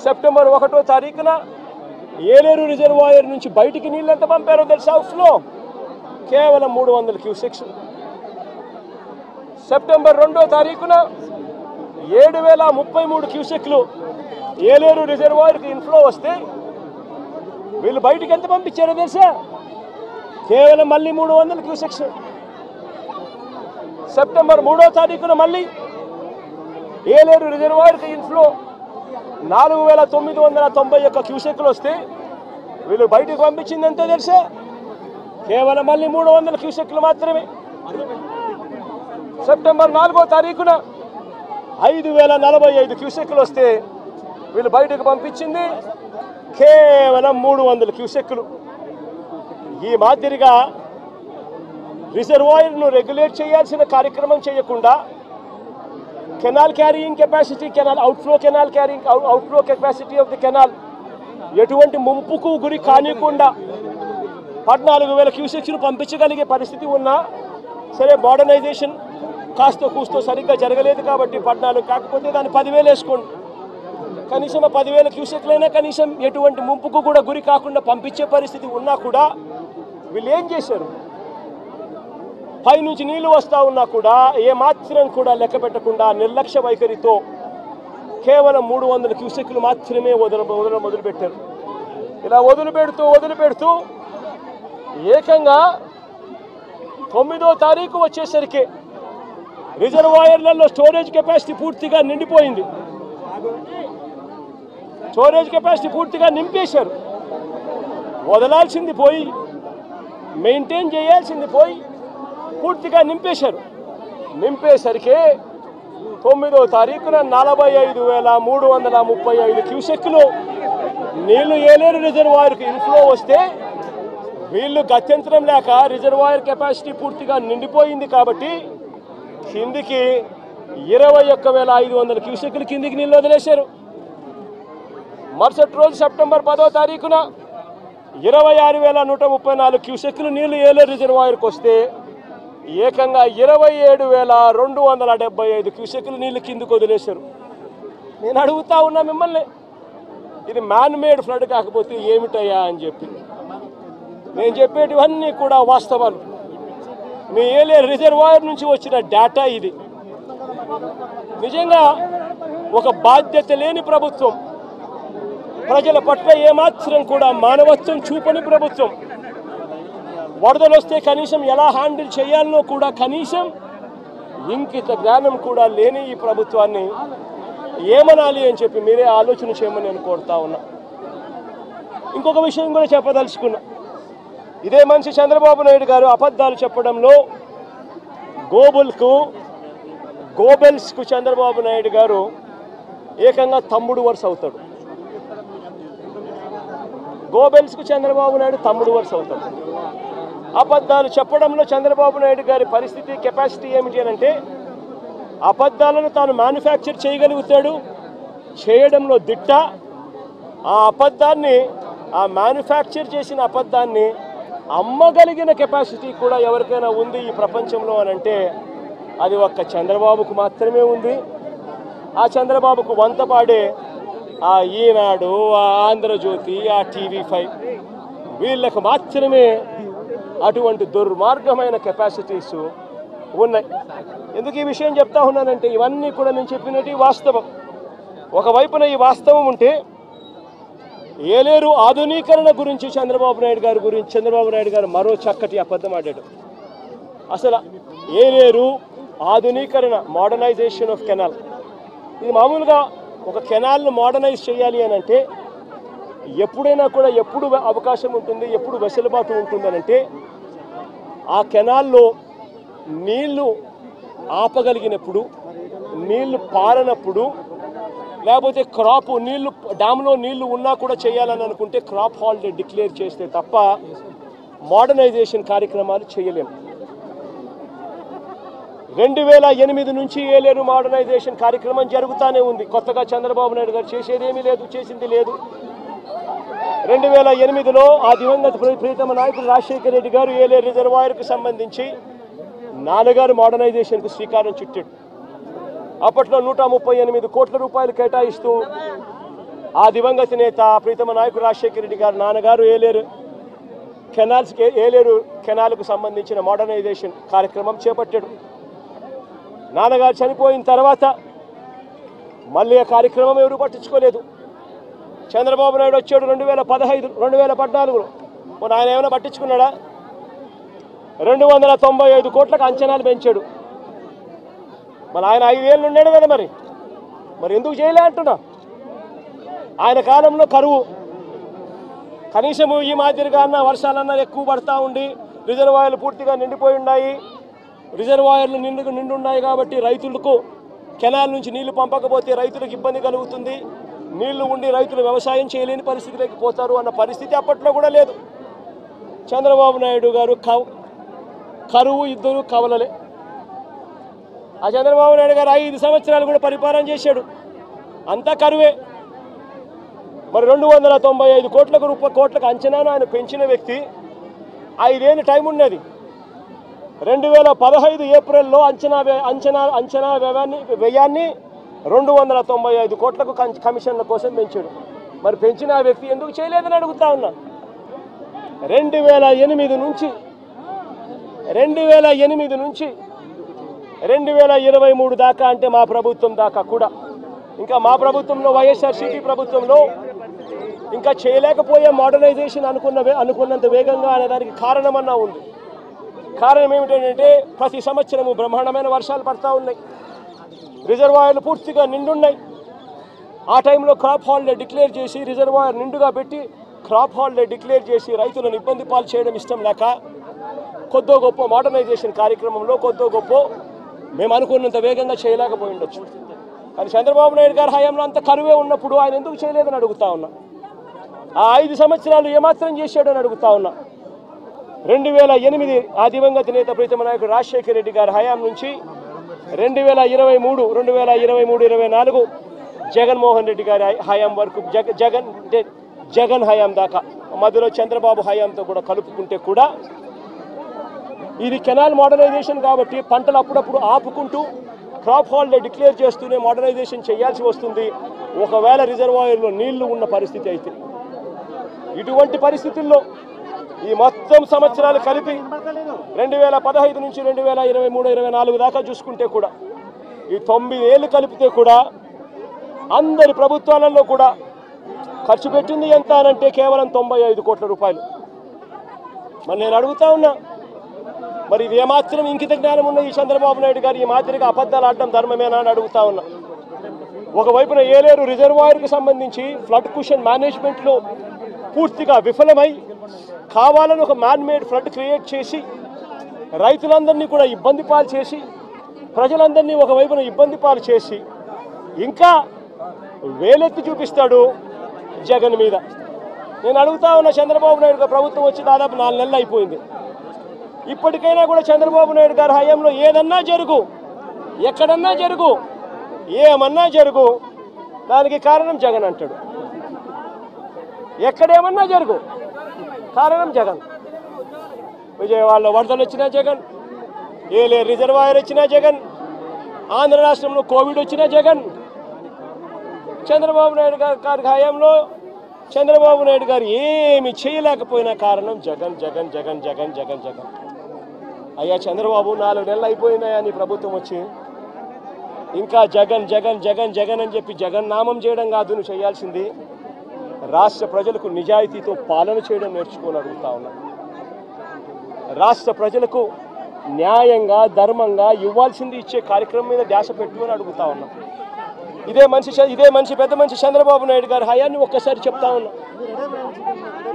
సెప్టెంబర్ 1వ తారీఖున ఏలేరు రిజర్వాయర్ నుంచి బయటికి నీళ్ళు ఎంత పంపారో తెలుసా? ఫ్లో కేవలం 300 క్యూసెక్స్. సెప్టెంబర్ 2వ తారీఖున 7033 క్యూసెక్లు ఏలేరు రిజర్వాయర్కి ఇన్ఫ్లో వస్తే వీళ్ళు బయటికి ఎంత పంపించారో తెలుసా? కేవలం మళ్ళీ 300 క్యూసెక్స్. సెప్టెంబర్ 3వ తారీఖున మళ్ళీ ఏలేరు రిజర్వాయర్కి ఇన్ఫ్లో 4991 క్యూసెక్లు వస్తే వీళ్ళు బయటకు పంపించింది ఎంతో తెలుసా? కేవలం మళ్ళీ 300 క్యూసెక్లు మాత్రమే. సెప్టెంబర్ 4వ తారీఖున 5045 క్యూసెక్లు వస్తే వీళ్ళు బయటకు పంపించింది కేవలం 300 క్యూసెక్లు. ఈ మాదిరిగా రిజర్వాయర్ను రెగ్యులేట్ చేయాల్సిన కార్యక్రమం చేయకుండా canal carrying capacity, outflow capacity of the canal ఎటువంటి ముంపుకు గురి కానికుండా 14,000 క్యూసెక్స్ను పంపించగలిగే పరిస్థితి ఉన్నా సరే, మోడర్నైజేషన్ కాస్త కూస్తో సరిగ్గా జరగలేదు కాబట్టి 14 కాకపోతే దాన్ని 10,000 వేసుకోండి. కనీసం 10,000 క్యూసెక్లైనా కనీసం ఎటువంటి ముంపుకు కూడా గురి కాకుండా పంపించే పరిస్థితి ఉన్నా కూడా వీళ్ళు ఏం చేశారు? పైనుంచి నీళ్లు వస్తూ ఉన్నా కూడా ఏమాత్రం కూడా లెక్క పెట్టకుండా నిర్లక్ష్య వైఖరితో కేవలం 300 క్యూసెక్లు మాత్రమే మొదలుపెట్టారు. ఇలా వదిలిపెడుతూ ఏకంగా 9వ తారీఖు వచ్చేసరికి రిజర్వాయర్లలో స్టోరేజ్ కెపాసిటీ పూర్తిగా నిండిపోయింది. స్టోరేజ్ కెపాసిటీ పూర్తిగా నింపేశారు. వదలాల్సింది పోయి, మెయింటైన్ చేయాల్సింది పోయి పూర్తిగా నింపేశారు. నింపేసరికి 9వ తారీఖున 45,335 క్యూసెక్లు నీళ్లు ఏలేరు రిజర్వాయర్కి ఇన్ఫ్లో వస్తే వీళ్ళు గత్యంతరం లేక రిజర్వాయర్ కెపాసిటీ పూర్తిగా నిండిపోయింది కాబట్టి కిందికి 21,500 క్యూసెక్లు కిందికి నీళ్ళు వదిలేశారు. మరుసటి రోజు సెప్టెంబర్ 10వ తారీఖున 26,134 క్యూసెక్లు నీళ్లు ఏలేరు రిజర్వాయర్కి వస్తే ఏకంగా 27,275 క్యూసెక్లు నీళ్లు కిందికి వదిలేశారు. నేను అడుగుతా ఉన్నా మిమ్మల్ని, ఇది మ్యాన్ మేడ్ ఫ్లడ్ కాకపోతే ఏమిటయ్యా అని చెప్పి. నేను చెప్పేటివన్నీ కూడా వాస్తవాలు. మీ ఏలేరు రిజర్వాయర్ నుంచి వచ్చిన డేటా ఇది. నిజంగా ఒక బాధ్యత లేని ప్రభుత్వం, ప్రజల పట్ల ఏమాత్రం కూడా మానవత్వం చూపని ప్రభుత్వం, వరదలు వస్తే కనీసం ఎలా హ్యాండిల్ చేయాలనో కూడా కనీసం ఇంకిత జ్ఞానం కూడా లేని ఈ ప్రభుత్వాన్ని ఏమనాలి అని చెప్పి మీరే ఆలోచన చేయమని నేను కోరుతా ఉన్నా. ఇంకొక విషయం కూడా చెప్పదలుచుకున్నా. ఇదే మనిషి చంద్రబాబు నాయుడు గారు అబద్ధాలు చెప్పడంలో గోబెల్స్కు చంద్రబాబు నాయుడు గారు ఏకంగా తమ్ముడు వరుస అవుతాడు. గోబెల్స్కు చంద్రబాబు నాయుడు తమ్ముడు వరుస అవుతాడు. అబద్ధాలు చెప్పడంలో చంద్రబాబు నాయుడు గారి పరిస్థితి, కెపాసిటీ ఏమిటి అని అంటే అబద్ధాలను తాను మ్యానుఫ్యాక్చర్ చేయగలుగుతాడు, చేయడంలో దిట్ట. ఆ మ్యానుఫ్యాక్చర్ చేసిన అబద్ధాన్ని అమ్మగలిగిన కెపాసిటీ కూడా ఎవరికైనా ఉంది ఈ ప్రపంచంలో అని అంటే అది ఒక్క చంద్రబాబుకు మాత్రమే ఉంది. ఆ చంద్రబాబుకు వంత పాడే ఆ ఈనాడు, ఆ ఆంధ్రజ్యోతి, ఆ TV5 వీళ్ళకు మాత్రమే అటువంటి దుర్మార్గమైన కెపాసిటీస్ ఉన్నాయి. ఎందుకు ఈ విషయం చెప్తా ఉన్నానంటే ఇవన్నీ కూడా నేను చెప్పినట్టు వాస్తవం. ఒకవైపున ఈ వాస్తవం ఉంటే ఏలేరు ఆధునీకరణ గురించి చంద్రబాబు నాయుడు గారు మరో చక్కటి అబద్ధం ఆడాడు. అసలు ఏలేరు ఆధునీకరణ, మోడర్నైజేషన్ ఆఫ్ కెనాల్, ఇది మామూలుగా ఒక కెనాల్ను మోడర్నైజ్ చేయాలి అని అంటే ఎప్పుడైనా కూడా ఎప్పుడు అవకాశం ఉంటుంది, ఎప్పుడు వెసులుబాటు ఉంటుందనంటే ఆ కెనాల్లో నీళ్లు ఆపగలిగినప్పుడు, నీళ్లు పారనప్పుడు, లేకపోతే క్రాప్ నీళ్లు డ్యామ్లో నీళ్లు ఉన్నా కూడా చేయాలని అనుకుంటే క్రాప్ హాలిడే డిక్లేర్ చేస్తే తప్ప మోడర్నైజేషన్ కార్యక్రమాలు చేయలేము. 2008 నుంచి ఏలేరు మోడర్నైజేషన్ కార్యక్రమం జరుగుతూనే ఉంది. కొత్తగా చంద్రబాబు నాయుడు గారు చేసేదేమీ లేదు, చేసింది లేదు. 2008లో ఆ దివంగత ప్రీతమ నాయకుడు రాజశేఖర రెడ్డి గారు ఏలేరు రిజర్వాయర్కు సంబంధించి 4 మోడర్నైజేషన్కు శ్రీకారం చుట్టాడు. అప్పట్లో 138 కోట్ల రూపాయలు కేటాయిస్తూ ఆ దివంగత నేత ప్రీతమ నాయకుడు రాజశేఖర రెడ్డి గారు నాన్నగారు ఏలేరు కెనాల్కు సంబంధించిన మోడర్నైజేషన్ కార్యక్రమం చేపట్టాడు. నాన్నగారు చనిపోయిన తర్వాత మళ్ళీ ఆ కార్యక్రమం ఎవరు పట్టించుకోలేదు. చంద్రబాబు నాయుడు వచ్చాడు 2014లో. మొన్న ఆయన ఏమైనా పట్టించుకున్నాడా? 295 కోట్లకు అంచనాలు పెంచాడు. మరి ఆయన 5 ఏళ్ళు ఉన్నాడు కదా, మరి ఎందుకు చేయలే అంటున్నా. ఆయన కాలంలో కరువు, కనీసం ఈ మాదిరిగా అన్న వర్షాలన్నా ఎక్కువ పడతా ఉండి రిజర్వాయర్లు పూర్తిగా నిండిపోయి ఉన్నాయి. రిజర్వాయర్లు నిండున్నాయి కాబట్టి రైతులకు కెనాల్ నుంచి నీళ్లు పంపకపోతే రైతులకు ఇబ్బంది కలుగుతుంది. నీళ్లు ఉండి రైతులు వ్యవసాయం చేయలేని పరిస్థితిలోకి పోతారు అన్న పరిస్థితి అప్పట్లో కూడా లేదు. చంద్రబాబు నాయుడు గారు కరువు ఇద్దరు కవలలే. ఆ చంద్రబాబు నాయుడు గారు 5 సంవత్సరాలు కూడా పరిపాలన చేశాడు, అంతా కరువే. మరి 295 కోట్లకు అంచనాను ఆయన పెంచిన వ్యక్తి 5 ఏళ్ళు టైం ఉన్నది. 2015 ఏప్రిల్లో అంచనా వ్యయాన్ని 295 కోట్లకు కమిషన్ల కోసం పెంచాడు. మరి పెంచిన ఆ వ్యక్తి ఎందుకు చేయలేదని అడుగుతా ఉన్నా. 2008 నుంచి 2023 దాకా, అంటే మా ప్రభుత్వం దాకా కూడా, ఇంకా మా ప్రభుత్వంలో వైఎస్ఆర్సీపీ ప్రభుత్వంలో ఇంకా చేయలేకపోయే మోడర్నైజేషన్ అనుకున్నంత వేగంగా అనేదానికి కారణమన్నా ఉంది. కారణం ఏమిటంటే ప్రతి సంవత్సరము బ్రహ్మాండమైన వర్షాలు పడతా ఉన్నాయి, రిజర్వాయర్లు పూర్తిగా నిండున్నాయి. ఆ టైంలో క్రాప్ హాలిడే డిక్లేర్ చేసి రిజర్వాయర్ నిండుగా పెట్టి క్రాప్ హాలిడే డిక్లేర్ చేసి రైతులను ఇబ్బంది పాలు చేయడం ఇష్టం లేక కొద్దో గొప్ప మోడర్నైజేషన్ కార్యక్రమంలో కొద్దో గొప్ప మేము అనుకున్నంత వేగంగా చేయలేకపోయి ఉండొచ్చు. కానీ చంద్రబాబు నాయుడు గారి హయాంలో అంత కరువే ఉన్నప్పుడు ఆయన ఎందుకు చేయలేదని అడుగుతా ఉన్నా. ఆ 5 సంవత్సరాలు ఏమాత్రం చేశాడని అడుగుతా ఉన్నా. 2008 ఆ దివంగత నేత ప్రీతమ నాయకుడు రాజశేఖర రెడ్డి గారి హయాం నుంచి 2023-24 జగన్మోహన్ రెడ్డి గారి హయాం వరకు జగన్ హయాం దాకా మధ్యలో చంద్రబాబు హయాంతో కూడా కలుపుకుంటే కూడా ఇది కెనాల్ మోడర్నైజేషన్ కాబట్టి పంటలు అప్పుడప్పుడు ఆపుకుంటూ క్రాప్ హాలిడే డిక్లేర్ చేస్తూనే మోడర్నైజేషన్ చేయాల్సి వస్తుంది ఒకవేళ రిజర్వాయర్లో నీళ్లు ఉన్న పరిస్థితి అయితే. ఇటువంటి పరిస్థితుల్లో ఈ మొత్తం సంవత్సరాలు కలిపి 2015 నుంచి 2023-24 దాకా చూసుకుంటే కూడా ఈ 9 ఏళ్ళు కలిపితే కూడా అందరి ప్రభుత్వాలలో కూడా ఖర్చు పెట్టింది ఎంత అనంటే కేవలం 95 కోట్ల రూపాయలు. మరి నేను అడుగుతా ఉన్నా, మరి ఇది ఏమాత్రం ఇంకిత జ్ఞానం ఉన్న ఈ చంద్రబాబు నాయుడు గారు ఈ మాదిరిగా అబద్ధాలు ఆడడం ధర్మమేనా అని అడుగుతా ఉన్నా. ఒకవైపున ఏలేరు రిజర్వాయర్కి సంబంధించి ఫ్లడ్ కుషన్ మేనేజ్మెంట్లో పూర్తిగా విఫలమై కావాలని ఒక మ్యాన్ మేడ్ ఫ్లడ్ క్రియేట్ చేసి రైతులందరినీ కూడా ఇబ్బంది పాలు చేసి ప్రజలందరినీ ఒకవైపున ఇబ్బంది పాలు చేసి ఇంకా వేలెత్తి చూపిస్తాడు జగన్ మీద. నేను అడుగుతా ఉన్న చంద్రబాబు నాయుడు గారు ప్రభుత్వం వచ్చి దాదాపు 4 నెలలు అయిపోయింది. ఇప్పటికైనా కూడా చంద్రబాబు నాయుడు గారి హయాంలో ఏదన్నా జరుగు, ఎక్కడన్నా జరుగు, ఏమన్నా జరుగు, దానికి కారణం జగన్ అంటాడు. ఎక్కడేమన్నా జరుగు కారణం జగన్. విజయవాడలో వరదలు వచ్చినా జగన్, ఏలేరు రిజర్వాయర్ వచ్చినా జగన్, ఆంధ్ర రాష్ట్రంలో కోవిడ్ వచ్చినా జగన్. చంద్రబాబు నాయుడు గారి హయాంలో చంద్రబాబు నాయుడు గారు ఏమి చేయలేకపోయినా కారణం జగన్ జగన్ జగన్ జగన్ జగన్ జగన్. అయ్యా చంద్రబాబు 4 నెలలు అయిపోయినాయా నీ ప్రభుత్వం వచ్చి, ఇంకా జగన్ జగన్ జగన్ జగన్ అని చెప్పి జగన్ నామం చేయడం కాదు నువ్వు చేయాల్సింది. రాష్ట్ర ప్రజలకు నిజాయితీతో పాలన చేయడం నేర్చుకొని అడుగుతా ఉన్నా. రాష్ట్ర ప్రజలకు న్యాయంగా ధర్మంగా ఇవ్వాల్సింది ఇచ్చే కార్యక్రమం మీద ధ్యాస పెట్టుకొని అడుగుతా ఉన్నా. ఇదే మనిషి పెద్ద మనిషి చంద్రబాబు నాయుడు గారి హయాన్ని ఒక్కసారి చెప్తా ఉన్నా.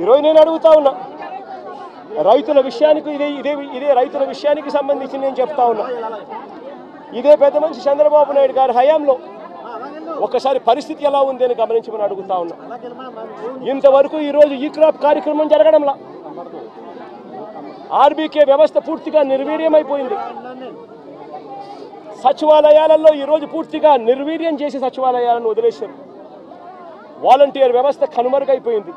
ఈరోజు నేను అడుగుతా ఉన్నా, రైతుల విషయానికి ఇదే రైతుల విషయానికి సంబంధించి నేను చెప్తా ఉన్నా. ఇదే పెద్ద మనిషి చంద్రబాబు నాయుడు గారి హయాంలో ఒక్కసారి పరిస్థితి ఎలా ఉంది అని గమనించమని అడుగుతా ఉన్నా. ఇంతవరకు ఈరోజు ఈ క్రాప్ కార్యక్రమం జరగడంలా ఆర్బీకే వ్యవస్థ పూర్తిగా నిర్వీర్యమైపోయింది. సచివాలయాలలో ఈరోజు పూర్తిగా నిర్వీర్యం చేసి సచివాలయాలను వదిలేశారు. వాలంటీర్ వ్యవస్థ కనుమరుగైపోయింది.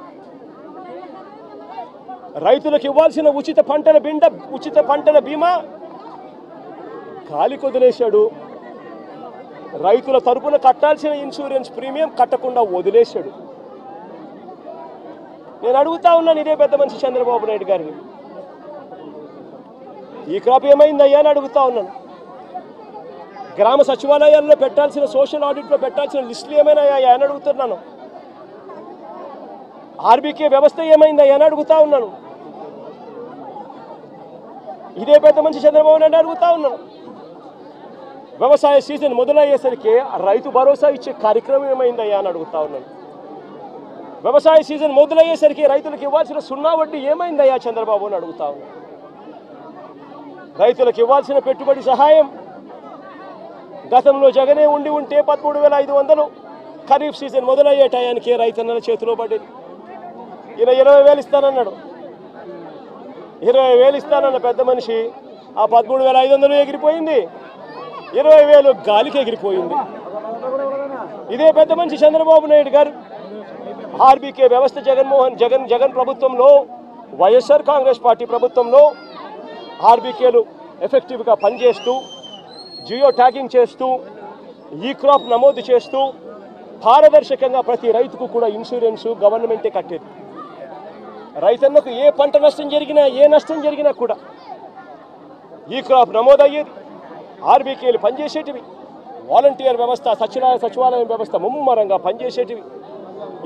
రైతులకు ఇవ్వాల్సిన ఉచిత పంటల బీమా గాలికి వదిలేశాడు. రైతుల తరపున కట్టాల్సిన ఇన్సూరెన్స్ ప్రీమియం కట్టకుండా వదిలేశాడు. నేను అడుగుతా ఉన్నాను ఇదే పెద్ద మనిషి చంద్రబాబు నాయుడు గారిని, ఈ క్రాప్ ఏమైందయ్యా అని అడుగుతా ఉన్నాను. గ్రామ సచివాలయాల్లో పెట్టాల్సిన సోషల్ ఆడిట్లో పెట్టాల్సిన లిస్టులు ఏమైనాయా అని అడుగుతున్నాను. ఆర్బీకే వ్యవస్థ ఏమైందయ్యా అని అడుగుతా ఉన్నాను. ఇదే పెద్ద మనిషి చంద్రబాబు నాయుడు అడుగుతా ఉన్నాను. వ్యవసాయ సీజన్ మొదలయ్యేసరికి రైతు భరోసా ఇచ్చే కార్యక్రమం ఏమైందయ్యా అని అడుగుతా ఉన్నాను. వ్యవసాయ సీజన్ మొదలయ్యేసరికి రైతులకు ఇవ్వాల్సిన సున్నా వడ్డీ ఏమైందయ్యా చంద్రబాబు అని అడుగుతా ఉన్నాను. రైతులకు ఇవ్వాల్సిన పెట్టుబడి సహాయం గతంలో జగనే ఉంటే 13,500 ఖరీఫ్ సీజన్ మొదలయ్యే టయానికి రైతన్నల చేతిలో పడేది. ఈయన 20,000 ఇస్తానన్నాడు. 20,000 ఇస్తానన్న పెద్ద మనిషి ఆ 13,500 ఎగిరిపోయింది, 20,000 గాలికి ఎగిరిపోయింది. ఇదే పెద్ద మనిషి చంద్రబాబు నాయుడు గారు ఆర్బీకే వ్యవస్థ జగన్ ప్రభుత్వంలో, వైఎస్ఆర్ కాంగ్రెస్ పార్టీ ప్రభుత్వంలో ఆర్బీకేలు ఎఫెక్టివ్గా పనిచేస్తూ, జియో ట్యాగింగ్ చేస్తూ, ఈ క్రాప్ నమోదు చేస్తూ, పారదర్శకంగా ప్రతి రైతుకు కూడా ఇన్సూరెన్సు గవర్నమెంటే కట్టేది. రైతన్నకు ఏ పంట నష్టం జరిగినా, ఏ నష్టం జరిగినా కూడా ఈ క్రాప్ నమోదయ్యేది. ఆర్బీకేలు పనిచేసేటివి. వాలంటీర్ వ్యవస్థ, సచివాలయం వ్యవస్థ ముమ్మరంగా పనిచేసేటివి.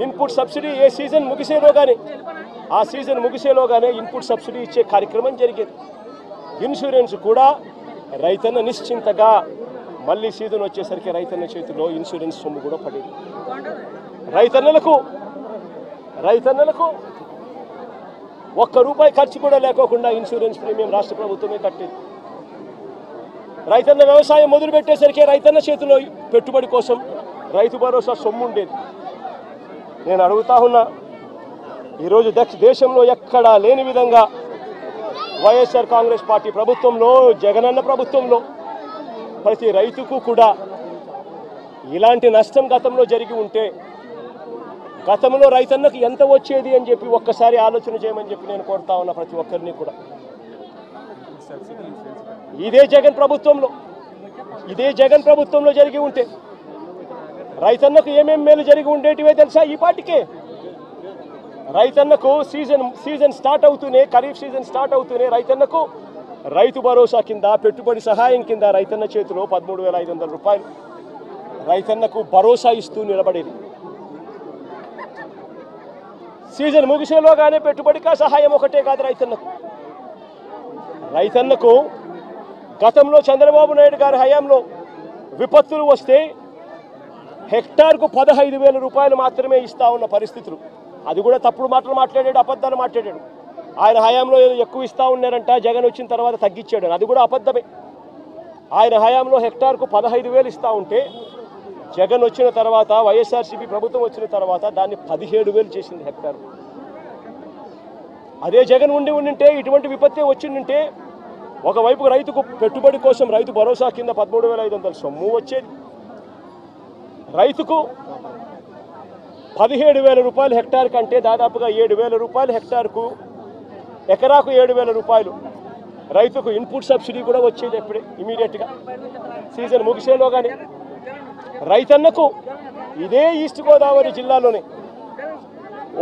ఇన్పుట్ సబ్సిడీ ఏ సీజన్ ముగిసేలోగానే, ఆ సీజన్ ముగిసేలోగానే ఇన్పుట్ సబ్సిడీ ఇచ్చే కార్యక్రమం జరిగేది. ఇన్సూరెన్స్ కూడా రైతన్న నిశ్చింతగా మళ్ళీ సీజన్ వచ్చేసరికి రైతన్న చేతిలో ఇన్సూరెన్స్ సొమ్ము కూడా పడేది. రైతన్నలకు ₹1 ఖర్చు కూడా లేకోకుండా ఇన్సూరెన్స్ ప్రీమియం రాష్ట్ర ప్రభుత్వమే కట్టేది. రైతన్న వ్యవసాయం మొదలు పెట్టేసరికి రైతన్న చేతిలో పెట్టుబడి కోసం రైతు భరోసా సొమ్ము ఉండేది. నేను అడుగుతా ఉన్నా, ఈరోజు దేశంలో ఎక్కడా లేని విధంగా వైఎస్ఆర్ కాంగ్రెస్ పార్టీ ప్రభుత్వంలో, జగనన్న ప్రభుత్వంలో ప్రతి రైతుకు కూడా ఇలాంటి నష్టం గతంలో జరిగి ఉంటే గతంలో రైతన్నకు ఎంత వచ్చేది అని చెప్పి ఒక్కసారి ఆలోచన చేయమని చెప్పి నేను కోరుతా ఉన్నా ప్రతి ఒక్కరిని కూడా. ఇదే జగన్ ప్రభుత్వంలో జరిగి ఉంటే రైతన్నకు ఏమేం మేలు జరిగి ఉండేటివే తెలుసా? ఈ పార్టీకే రైతన్నకు సీజన్ స్టార్ట్ అవుతూనే, ఖరీఫ్ సీజన్ స్టార్ట్ అవుతూనే రైతన్నకు రైతు భరోసా కింద, పెట్టుబడి సహాయం కింద రైతన్న చేతిలో 13,500 రూపాయలు రైతన్నకు భరోసా ఇస్తూ నిలబడేది. సీజన్ ముగిసేలోగానే పెట్టుబడిగా సహాయం ఒకటే కాదు రైతన్నకు గతంలో చంద్రబాబు నాయుడు గారి హయాంలో విపత్తులు వస్తే హెక్టార్కు 15,000 రూపాయలు మాత్రమే ఇస్తా ఉన్న పరిస్థితులు. అది కూడా తప్పుడు మాటలు మాట్లాడాడు, అబద్ధాలు మాట్లాడాడు. ఆయన హయాంలో ఎక్కువ ఇస్తా ఉన్నారంట, జగన్ వచ్చిన తర్వాత తగ్గించాడు. అది కూడా అబద్ధమే. ఆయన హయాంలో హెక్టార్కు 15,000 ఇస్తా ఉంటే జగన్ వచ్చిన తర్వాత, వైఎస్ఆర్సీపీ ప్రభుత్వం వచ్చిన తర్వాత దాన్ని 17,000 చేసింది హెక్టార్. అదే జగన్ ఉండింటే, ఇటువంటి విపత్తే వచ్చిందంటే ఒకవైపు రైతుకు పెట్టుబడి కోసం రైతు భరోసా కింద 13,500 సొమ్ము వచ్చేది, రైతుకు 17,000 రూపాయలు హెక్టార్ కంటే దాదాపుగా 7,000 రూపాయలు హెక్టార్కు, ఎకరాకు 7,000 రూపాయలు రైతుకు ఇన్పుట్ సబ్సిడీ కూడా వచ్చేది ఎప్పుడే ఇమీడియట్గా సీజన్ ముగిసేలోగానే. రైతన్నకు ఇదే ఈస్ట్ గోదావరి జిల్లాలోనే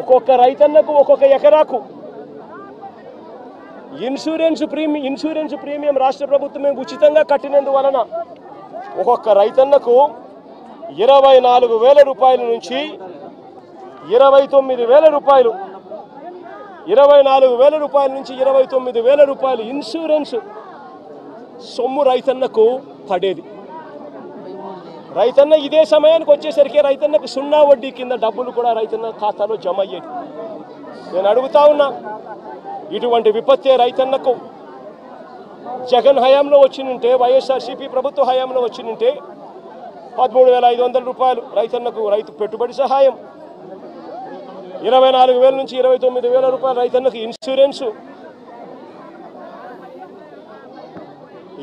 ఒక్కొక్క రైతన్నకు ఒక్కొక్క ఎకరాకు ఇన్సూరెన్స్ ప్రీమియం రాష్ట్ర ప్రభుత్వమే ఉచితంగా కట్టినందువలన ఒక్కొక్క రైతన్నకు 24,000 రూపాయల నుంచి 29,000 రూపాయలు, 24,000 రూపాయల నుంచి 29,000 రూపాయలు ఇన్సూరెన్స్ సొమ్ము రైతన్నకు పడేది. రైతన్న ఇదే సమయానికి వచ్చేసరికి రైతన్నకు సున్నా వడ్డీ కింద డబ్బులు కూడా రైతన్న ఖాతాలో జమ అయ్యేది. నేను అడుగుతా ఉన్నా, ఇటువంటి విపత్తే రైతన్నకు జగన్ హయాంలో వచ్చినుంటే, వైఎస్ఆర్సీపీ ప్రభుత్వ హయాంలో వచ్చినుంటే 13,500 రూపాయలు రైతన్నకు రైతు పెట్టుబడి సహాయం, 24,000 నుంచి 29,000 రూపాయలు రైతన్నకు ఇన్సూరెన్సు,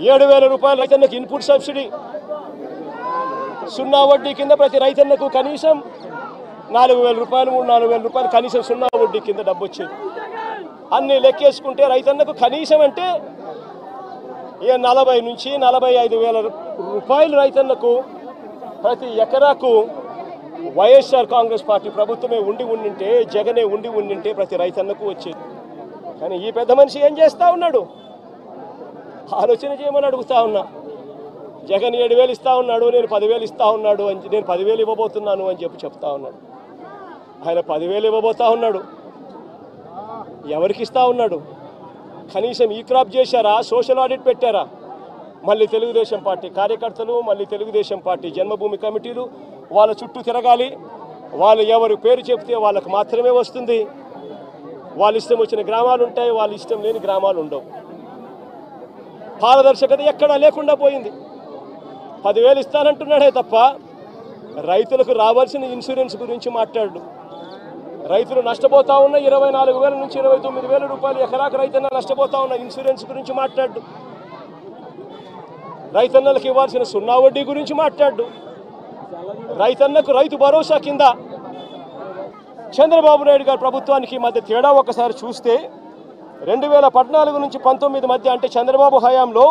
7,000 రూపాయలు రైతన్నకు ఇన్పుట్ సబ్సిడీ, సున్నా వడ్డీ కింద ప్రతి రైతన్నకు కనీసం 4,000 రూపాయలు, 3,000-4,000 రూపాయలు కనీసం సున్నా వడ్డీ కింద డబ్బు వచ్చేది. అన్నీ లెక్కేసుకుంటే రైతన్నకు కనీసం అంటే 40,000 నుంచి 45,000 రూపాయలు రైతన్నకు ప్రతి ఎకరాకు వైఎస్ఆర్ కాంగ్రెస్ పార్టీ ప్రభుత్వమే ఉండింటే, జగనే ఉండింటే ప్రతి రైతన్నకు వచ్చేది. కానీ ఈ పెద్ద మనిషి ఏం చేస్తూ ఉన్నాడు? ఆలోచన చేయమని అడుగుతా ఉన్నా. జగన్ 7,000 ఇస్తా ఉన్నాడు, నేను 10,000 ఇస్తా ఉన్నాడు అని, నేను 10,000 ఇవ్వబోతున్నాను అని చెప్తా ఉన్నాడు. ఆయన 10,000 ఇవ్వబోతా ఉన్నాడు. ఎవరికి ఇస్తా ఉన్నాడు? కనీసం ఈ క్రాప్ చేశారా? సోషల్ ఆడిట్ పెట్టారా? మళ్ళీ తెలుగుదేశం పార్టీ కార్యకర్తలు, మళ్ళీ తెలుగుదేశం పార్టీ జన్మభూమి కమిటీలు వాళ్ళ చుట్టూ తిరగాలి. వాళ్ళు ఎవరి పేరు చెప్తే వాళ్ళకు మాత్రమే వస్తుంది. వాళ్ళ ఇష్టం వచ్చిన గ్రామాలు ఉంటాయి, వాళ్ళ ఇష్టం లేని గ్రామాలు ఉండవు. పారదర్శకత ఎక్కడా లేకుండా పోయింది. 10,000 ఇస్తానంటున్నాడే తప్ప రైతులకు రావాల్సిన ఇన్సూరెన్స్ గురించి మాట్లాడు. రైతులు నష్టపోతా ఉన్న 24,000 నుంచి 29,000 రూపాయలు ఎకరాకు రైతన్న నష్టపోతా ఉన్న ఇన్సూరెన్స్ గురించి మాట్లాడు. రైతన్నలకు ఇవ్వాల్సిన సున్నా వడ్డీ గురించి మాట్లాడు. రైతన్నకు రైతు భరోసా కింద చంద్రబాబు నాయుడు గారి ప్రభుత్వానికి మధ్య తేడా ఒకసారి చూస్తే 2014 నుంచి 19 మధ్య అంటే చంద్రబాబు హయాంలో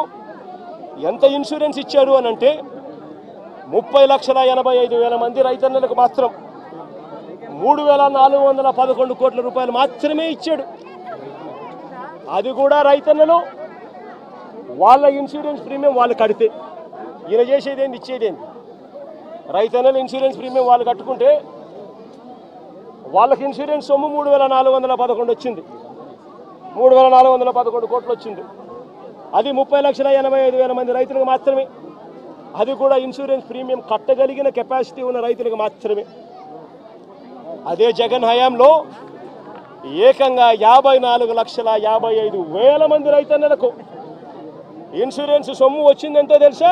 ఎంత ఇన్సూరెన్స్ ఇచ్చారు అని అంటే 30,85,000 మంది రైతన్నలకు మాత్రం 3,411 కోట్ల రూపాయలు మాత్రమే ఇచ్చాడు. అది కూడా రైతన్నలు వాళ్ళ ఇన్సూరెన్స్ ప్రీమియం వాళ్ళు కడితే. ఈయన చేసేదేంది, ఇచ్చేదేంది? రైతన్నలు ఇన్సూరెన్స్ ప్రీమియం వాళ్ళు కట్టుకుంటే వాళ్ళకి ఇన్సూరెన్స్ సొమ్ము 3,411 వచ్చింది. 3,411 కోట్లు వచ్చింది. అది 30,85,000 మంది రైతులకు మాత్రమే. అది కూడా ఇన్సూరెన్స్ ప్రీమియం కట్టగలిగిన కెపాసిటీ ఉన్న రైతులకు మాత్రమే. అదే జగన్ హయాంలో ఏకంగా 54,55,000 మంది రైతన్నలకు ఇన్సూరెన్స్ సొమ్ము వచ్చిందెంతో తెలుసా?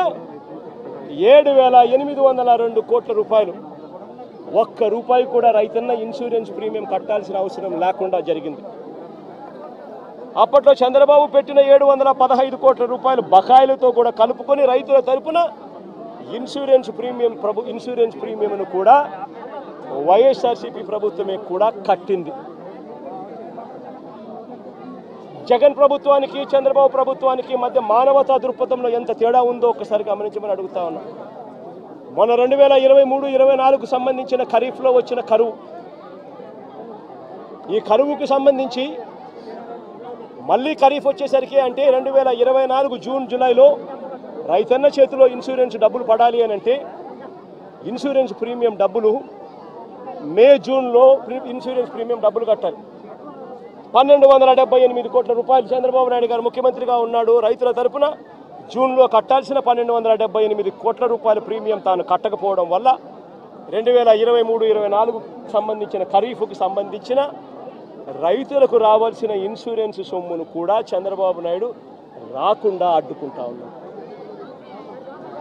7,802 కోట్ల రూపాయలు. ఒక్క రూపాయి కూడా రైతన్న ఇన్సూరెన్స్ ప్రీమియం కట్టాల్సిన అవసరం లేకుండా జరిగింది. అప్పట్లో చంద్రబాబు పెట్టిన 715 కోట్ల రూపాయలు బకాయిలతో కూడా కలుపుకొని రైతుల తరపున ఇన్సూరెన్స్ ప్రీమియంను కూడా వైఎస్ఆర్సీపీ ప్రభుత్వమే కూడా కట్టింది. జగన్ ప్రభుత్వానికి చంద్రబాబు ప్రభుత్వానికి మధ్య మానవతా దృక్పథంలో ఎంత తేడా ఉందో ఒకసారి గమనించమని అడుగుతా ఉన్నా. మొన్న 2023-24కు సంబంధించిన ఖరీఫ్లో వచ్చిన కరువు, ఈ కరువుకు సంబంధించి మళ్ళీ ఖరీఫ్ వచ్చేసరికి అంటే 2024 జూన్ జూలైలో రైతన్న చేతిలో ఇన్సూరెన్స్ డబ్బులు పడాలి అని అంటే ఇన్సూరెన్స్ ప్రీమియం డబ్బులు మే జూన్లో ఇన్సూరెన్స్ ప్రీమియం డబ్బులు కట్టాలి. 1,278 కోట్ల రూపాయలు చంద్రబాబు నాయుడు గారు ముఖ్యమంత్రిగా ఉన్నాడు. రైతుల తరపున జూన్లో కట్టాల్సిన 1,278 కోట్ల రూపాయల ప్రీమియం తాను కట్టకపోవడం వల్ల 2023-24 సంబంధించిన ఖరీఫ్కు సంబంధించిన రైతులకు రావాల్సిన ఇన్సూరెన్స్ సొమ్మును కూడా చంద్రబాబు నాయుడు రాకుండా అడ్డుకుంటా ఉన్నాడు.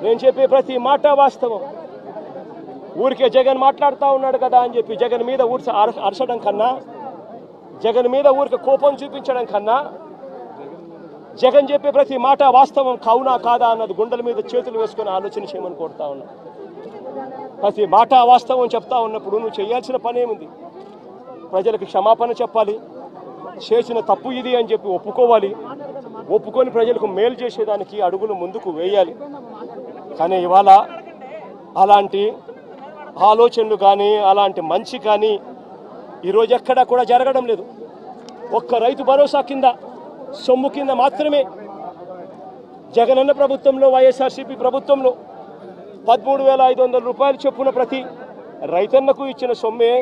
నేను చెప్పే ప్రతి మాట వాస్తవం. ఊరికే జగన్ మాట్లాడుతూ ఉన్నాడు కదా అని చెప్పి జగన్ మీద అరచడం కన్నా, జగన్ మీద ఊరికే కోపం చూపించడం కన్నా, జగన్ చెప్పే ప్రతి మాట వాస్తవం కావునా కాదా అన్నది గుండెల మీద చేతులు వేసుకొని ఆలోచన చేయమని కోరుతా ఉన్నా. ప్రతి మాట వాస్తవం చెప్తా ఉన్నప్పుడు నువ్వు చేయాల్సిన పని ఏముంది? ప్రజలకు క్షమాపణ చెప్పాలి. చేసిన తప్పు ఇది అని చెప్పి ఒప్పుకోవాలి. ఒప్పుకొని ప్రజలకు మేలు చేసేదానికి అడుగులు ముందుకు వేయాలి. కానీ ఇవాళ అలాంటి ఆలోచనలు కానీ అలాంటి మంచి కానీ ఈరోజు ఎక్కడా కూడా జరగడం లేదు. ఒక్క రైతు భరోసా కింద సొమ్ము కింద మాత్రమే జగనన్న ప్రభుత్వంలో వైఎస్ఆర్సీపీ ప్రభుత్వంలో 13,500 రూపాయలు చొప్పున ప్రతి రైతన్నకు ఇచ్చిన సొమ్మే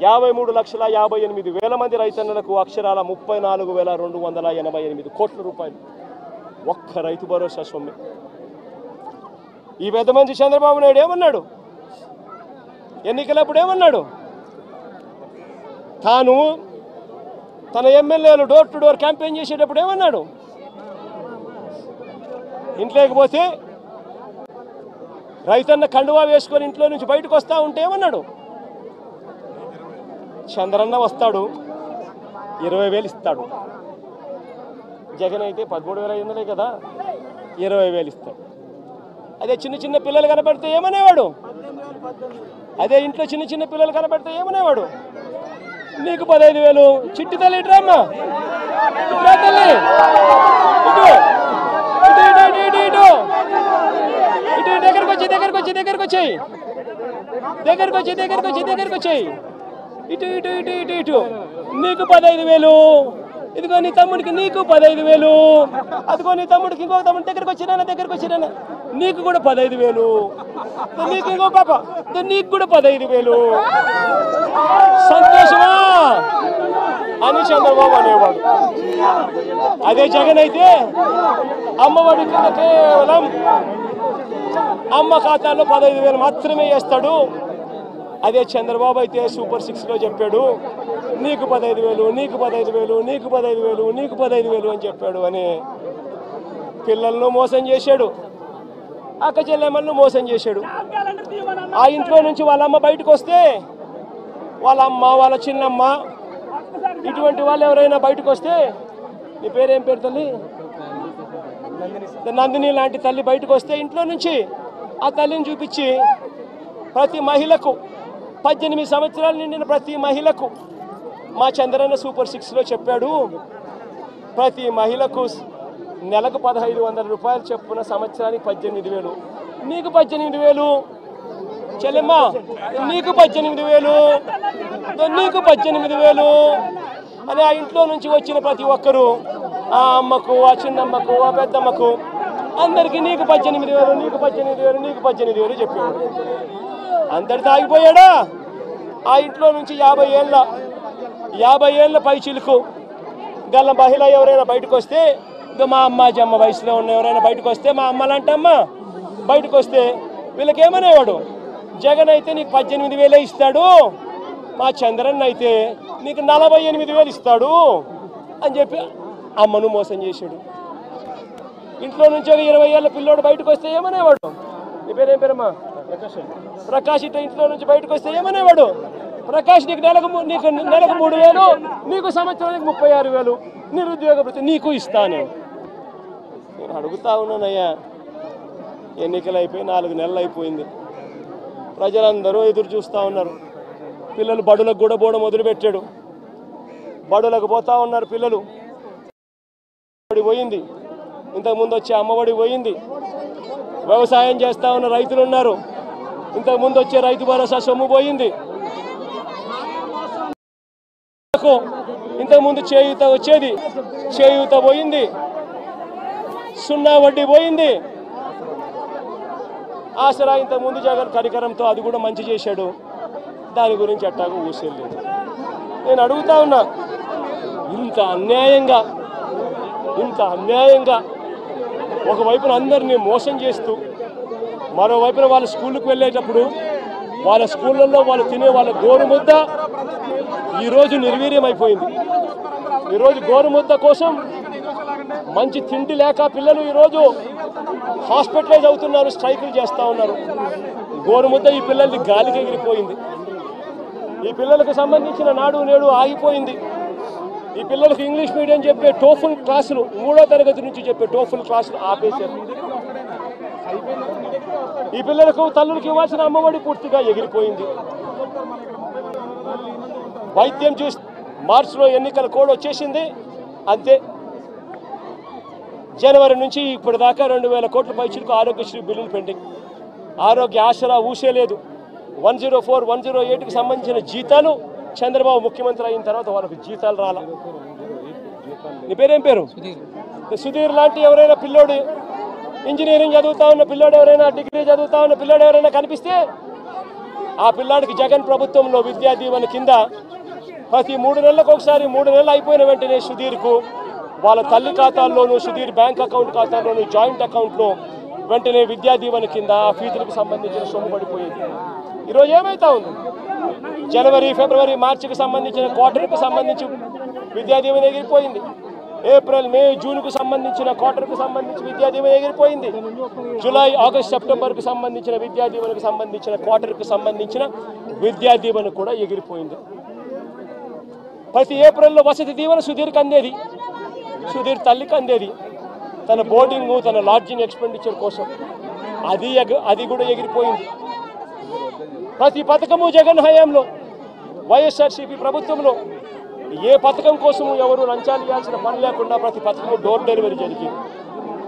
53,58,000 మంది రైతన్నలకు అక్షరాల 34,288 కోట్ల రూపాయలు ఒక్క రైతు భరోసా సొమ్మే. ఈ పెద్ద మంచి చంద్రబాబు నాయుడు ఏమన్నాడు? ఎన్నికలప్పుడు ఏమన్నాడు? తాను తన ఎమ్మెల్యేలు డోర్ టు డోర్ క్యాంపెయిన్ చేసేటప్పుడు ఏమన్నాడు? ఇంట్లోకి పోతే రైతన్న కండువా వేసుకొని ఇంట్లో నుంచి బయటకు వస్తూ ఉంటే ఏమన్నాడు? చంద్రన్న వస్తాడు 20,000 ఇస్తాడు. జగన్ అయితే 13,500 కదా, 20,000 ఇస్తాడు. అదే చిన్న చిన్న పిల్లలు కనపడితే ఏమనేవాడు? అదే ఇంట్లో చిన్న చిన్న పిల్లలు కనపడితే ఏమనేవాడు? నీకు 15,000 చిట్టి తల్లి ఇట్రామ్మా, ఇట్రా తల్లి, ఇటు ఇటు ఇటు ఇటు ఇటు ఇటు దగ్గరకు వచ్చి వచ్చాయి. దగ్గరకు వచ్చేయి ఇటు ఇటు ఇటు ఇటు ఇటు నీకు 15,000, ఇదిగో నీ తమ్ముడికి నీకు 15,000, అదిగో నీ తమ్ముడికి ఇంకో తమ్ముడి దగ్గరకు వచ్చినా నీకు కూడా 15,000, నీకు ఇంకో పాప నీకు కూడా 15,000. సంతోషమా అని చంద్రబాబు అనేవాడు. అదే జగన్ అయితే అమ్మఒడి కింద కేవలం అమ్మ ఖాతాలో 15,000 మాత్రమే వేస్తాడు. అదే చంద్రబాబు అయితే సూపర్ 6లో చెప్పాడు నీకు 15,000, నీకు 15,000, నీకు 15,000, నీకు 15,000 అని చెప్పాడు. అని పిల్లలను మోసం చేశాడు, అక్క చెల్లెమ్మలను మోసం చేశాడు. ఆ ఇంట్లో నుంచి వాళ్ళ అమ్మ బయటకు వస్తే వాళ్ళ అమ్మ, వాళ్ళ చిన్నమ్మ, ఇటువంటి వాళ్ళు ఎవరైనా బయటకు వస్తే, నీ పేరేం పేరు తల్లి? నందిని లాంటి తల్లి బయటకు వస్తే ఇంట్లో నుంచి ఆ తల్లిని చూపించి ప్రతి మహిళకు 18 సంవత్సరాలు నిండిన ప్రతి మహిళకు మా చంద్రన్న సూపర్ 6లో చెప్పాడు ప్రతి మహిళకు నెలకు 1,500 రూపాయలు చెప్పున సంవత్సరానికి 18,000. నీకు 18,000 చెల్లెమ్మ, నీకు 18,000, నీకు 18,000 అని ఆ ఇంట్లో నుంచి వచ్చిన ప్రతి ఒక్కరూ ఆ అమ్మకు, ఆ చిన్నమ్మకు, ఆ పెద్దమ్మకు అందరికీ నీకు 18,000, నీకు 18,000, నీకు 18,000 చెప్పాడు. అందరితో ఆగిపోయాడా? ఆ ఇంట్లో నుంచి 50 ఏళ్ళ పై చిలుకు గల మహిళ ఎవరైనా బయటకు వస్తే, మా అమ్మ వయసులో ఉన్న ఎవరైనా బయటకు వస్తే, మా అమ్మలంటమ్మ బయటకు వస్తే వీళ్ళకేమనేవాడు? జగన్ అయితే నీకు 18,000 ఇస్తాడు, మా చంద్రన్న అయితే నీకు 48,000 ఇస్తాడు అని చెప్పి అమ్మను మోసం చేశాడు. ఇంట్లో నుంచి ఒక 20 ఏళ్ళ పిల్లోడు బయటకు వస్తే ఏమనేవాడు? నీ పేరేం పేరమ్మా? ప్రకాష్. ఇట్లా ఇంట్లో నుంచి బయటకు వస్తే ఏమనేవాడు? ప్రకాష్ నీకు నెలకు 3,000, నీకు సంవత్సరానికి 36,000 నిరుద్యోగ వృత్తి నీకు ఇస్తాను. నేను అడుగుతా ఉన్నానయ్యా, ఎన్నికలు అయిపోయి 4 నెలలు అయిపోయింది, ప్రజలందరూ ఎదురు చూస్తూ ఉన్నారు. పిల్లలు బడులకు కూడా పోవడం మొదలుపెట్టాడు, బడులకు పోతా ఉన్నారు పిల్లలు. పోయింది, ఇంతకుముందు వచ్చే అమ్మఒడి పోయింది. వ్యవసాయం చేస్తూ ఉన్న రైతులు ఉన్నారు, ఇంతకుముందు వచ్చే రైతు భరోసా సొమ్ము పోయింది. ఇంతకుముందు చేయూత వచ్చేది, చేయూత పోయింది. 0 వడ్డీ పోయింది. ఆసరా ఇంతకుముందు జగన్ కరికరంతో అది కూడా మంచి చేశాడు, దాని గురించి అట్టాగా ఊసేయలేదు. నేను అడుగుతా ఉన్నా, ఇంత అన్యాయంగా ఒకవైపున అందరినీ మోసం చేస్తూ, మరోవైపున వాళ్ళ స్కూళ్ళకు వెళ్ళేటప్పుడు వాళ్ళ స్కూళ్ళల్లో వాళ్ళు తినే వాళ్ళ గోరుముద్ద ఈరోజు నిర్వీర్యమైపోయింది. ఈరోజు గోరుముద్ద కోసం మంచి తిండి లేక పిల్లలు ఈరోజు హాస్పిటలైజ్ అవుతున్నారు, స్ట్రైకులు చేస్తూ ఉన్నారు. గోరుముద్ద ఈ పిల్లల్ని గాలికి ఎగిరిపోయింది. ఈ పిల్లలకు సంబంధించిన నాడు నేడు ఆగిపోయింది. ఈ పిల్లలకు ఇంగ్లీష్ మీడియం చెప్పే టోఫుల్ క్లాసులు, 3వ తరగతి నుంచి చెప్పే టోఫుల్ క్లాసులు ఆపేశారు. ఈ పిల్లలకు తల్లులకు ఇవ్వాల్సిన అమ్మఒడి పూర్తిగా ఎగిరిపోయింది. వైద్యం చూసి మార్చిలో ఎన్నికల కోడ్ వచ్చేసింది, అంతే. జనవరి నుంచి ఇప్పటిదాకా 2,000 కోట్ల పైచిలకు ఆరోగ్యశ్రీ బిల్లులు పెండింగ్. ఆరోగ్య ఆసరా ఊసేలేదు. 104, 108కి సంబంధించిన జీతాలు చంద్రబాబు ముఖ్యమంత్రి అయిన తర్వాత వాళ్ళకు జీతాలు రాలా. నీ పేరేం పేరు? సుధీర్ లాంటి ఎవరైనా పిల్లోడు, ఇంజనీరింగ్ చదువుతా ఉన్న పిల్లోడు ఎవరైనా, డిగ్రీ చదువుతా ఉన్న పిల్లోడు ఎవరైనా కనిపిస్తే ఆ పిల్లాడికి జగన్ ప్రభుత్వంలో విద్యా దీవెన కింద ప్రతి 3 నెలలకు ఒకసారి, 3 నెలలు అయిపోయిన వెంటనే సుధీర్కు వాళ్ళ తల్లి ఖాతాల్లోనూ, సుధీర్ బ్యాంక్ అకౌంట్ ఖాతాల్లోనూ, జాయింట్ అకౌంట్లో వెంటనే విద్యా దీవెన కింద ఫీజులకు సంబంధించిన సొమ్ము పడిపోయింది. ఈరోజు ఏమైతా ఉంది? జనవరి, ఫిబ్రవరి, మార్చికి సంబంధించిన క్వార్టర్కి సంబంధించి విద్యా దీవెన ఎగిరిపోయింది. ఏప్రిల్, మే, జూన్కు సంబంధించిన క్వార్టర్కి సంబంధించి విద్యా దీవెన ఎగిరిపోయింది. జూలై, ఆగస్ట్, సెప్టెంబర్కి సంబంధించిన విద్యా దీవెనకు సంబంధించిన క్వార్టర్కి సంబంధించిన విద్యా దీవెన కూడా ఎగిరిపోయింది. ప్రతి ఏప్రిల్లో వసతి దీవెన సుధీర్కి అందేది, సుధీర్ తల్లికి అందేది, తన బోర్డింగు, తన లాడ్జింగ్ ఎక్స్పెండిచర్ కోసం. అది కూడా ఎగిరిపోయింది. ప్రతి పథకము జగన్ హయాంలో, వైఎస్ఆర్సీపీ ప్రభుత్వంలో ఏ పథకం కోసము ఎవరు లంచాలు ఇవ్వాల్సిన పని లేకుండా ప్రతి పథకము డోర్ డెలివరీ జరిగింది.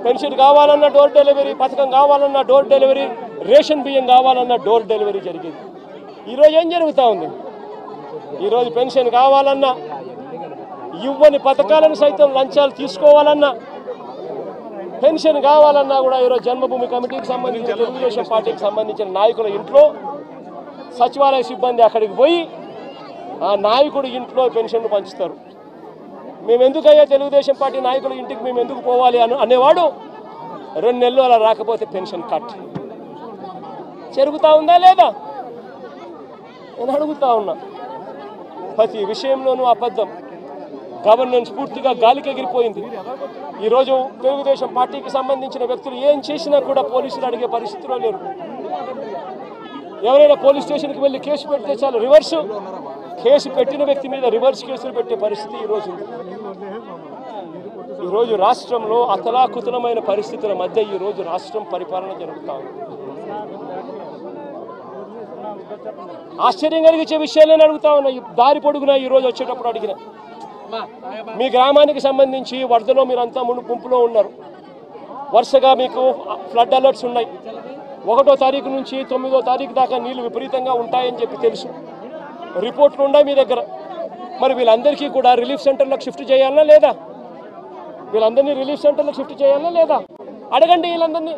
పెన్షన్ కావాలన్నా డోర్ డెలివరీ, పథకం కావాలన్నా డోర్ డెలివరీ, రేషన్ బియ్యం కావాలన్నా డోర్ డెలివరీ జరిగింది. ఈరోజు ఏం జరుగుతూ ఉంది? ఈరోజు పెన్షన్ కావాలన్నా, ఇవ్వని పథకాలను సైతం లంచాలు తీసుకోవాలన్నా, పెన్షన్ కావాలన్నా కూడా ఈరోజు జన్మభూమి కమిటీకి సంబంధించిన తెలుగుదేశం పార్టీకి సంబంధించిన నాయకుల ఇంట్లో సచివాలయ సిబ్బంది అక్కడికి పోయి ఆ నాయకుడి ఇంట్లో పెన్షన్లు పంచుతారు. మేము ఎందుకయ్యా తెలుగుదేశం పార్టీ నాయకుల ఇంటికి మేము ఎందుకు పోవాలి అనేవాడు 2 నెలలు అలా రాకపోతే పెన్షన్ కట్ జరుగుతూ ఉందా లేదా? నేను అడుగుతా ఉన్నా. ప్రతి విషయంలోనూ అబద్ధం. గవర్నెన్స్ పూర్తిగా గాలికి ఎగిరిపోయింది. ఈరోజు తెలుగుదేశం పార్టీకి సంబంధించిన వ్యక్తులు ఏం చేసినా కూడా పోలీసులు అడిగే పరిస్థితిలో లేరు. ఎవరైనా పోలీస్ స్టేషన్కి వెళ్ళి కేసు పెడితే చాలు రివర్సు, కేసు పెట్టిన వ్యక్తి మీద రివర్స్ కేసులు పెట్టే పరిస్థితి ఈరోజు ఉంది. ఈరోజు రాష్ట్రంలో అతలాకుతలమైన పరిస్థితుల మధ్య ఈరోజు రాష్ట్రం పరిపాలన జరుగుతూ ఉంది. ఆశ్చర్యం కలిగించే విషయాలను అడుగుతా ఉన్నా. దారి పొడుగున ఈరోజు వచ్చేటప్పుడు అడిగిన మీ గ్రామానికి సంబంధించి వరదలో మీరంతా ముంపులో ఉన్నారు. వరుసగా మీకు ఫ్లడ్ అలర్ట్స్ ఉన్నాయి. 1వ తారీఖు నుంచి 9వ తారీఖు దాకా నీళ్లు విపరీతంగా ఉంటాయని చెప్పి తెలుసు. రిపోర్ట్లు ఉన్నాయి మీ దగ్గర. మరి వీళ్ళందరికీ కూడా రిలీఫ్ సెంటర్లకు షిఫ్ట్ చేయాలనా లేదా? వీళ్ళందరినీ రిలీఫ్ సెంటర్లకు షిఫ్ట్ చేయాలనా లేదా? అడగండి వీళ్ళందరినీ.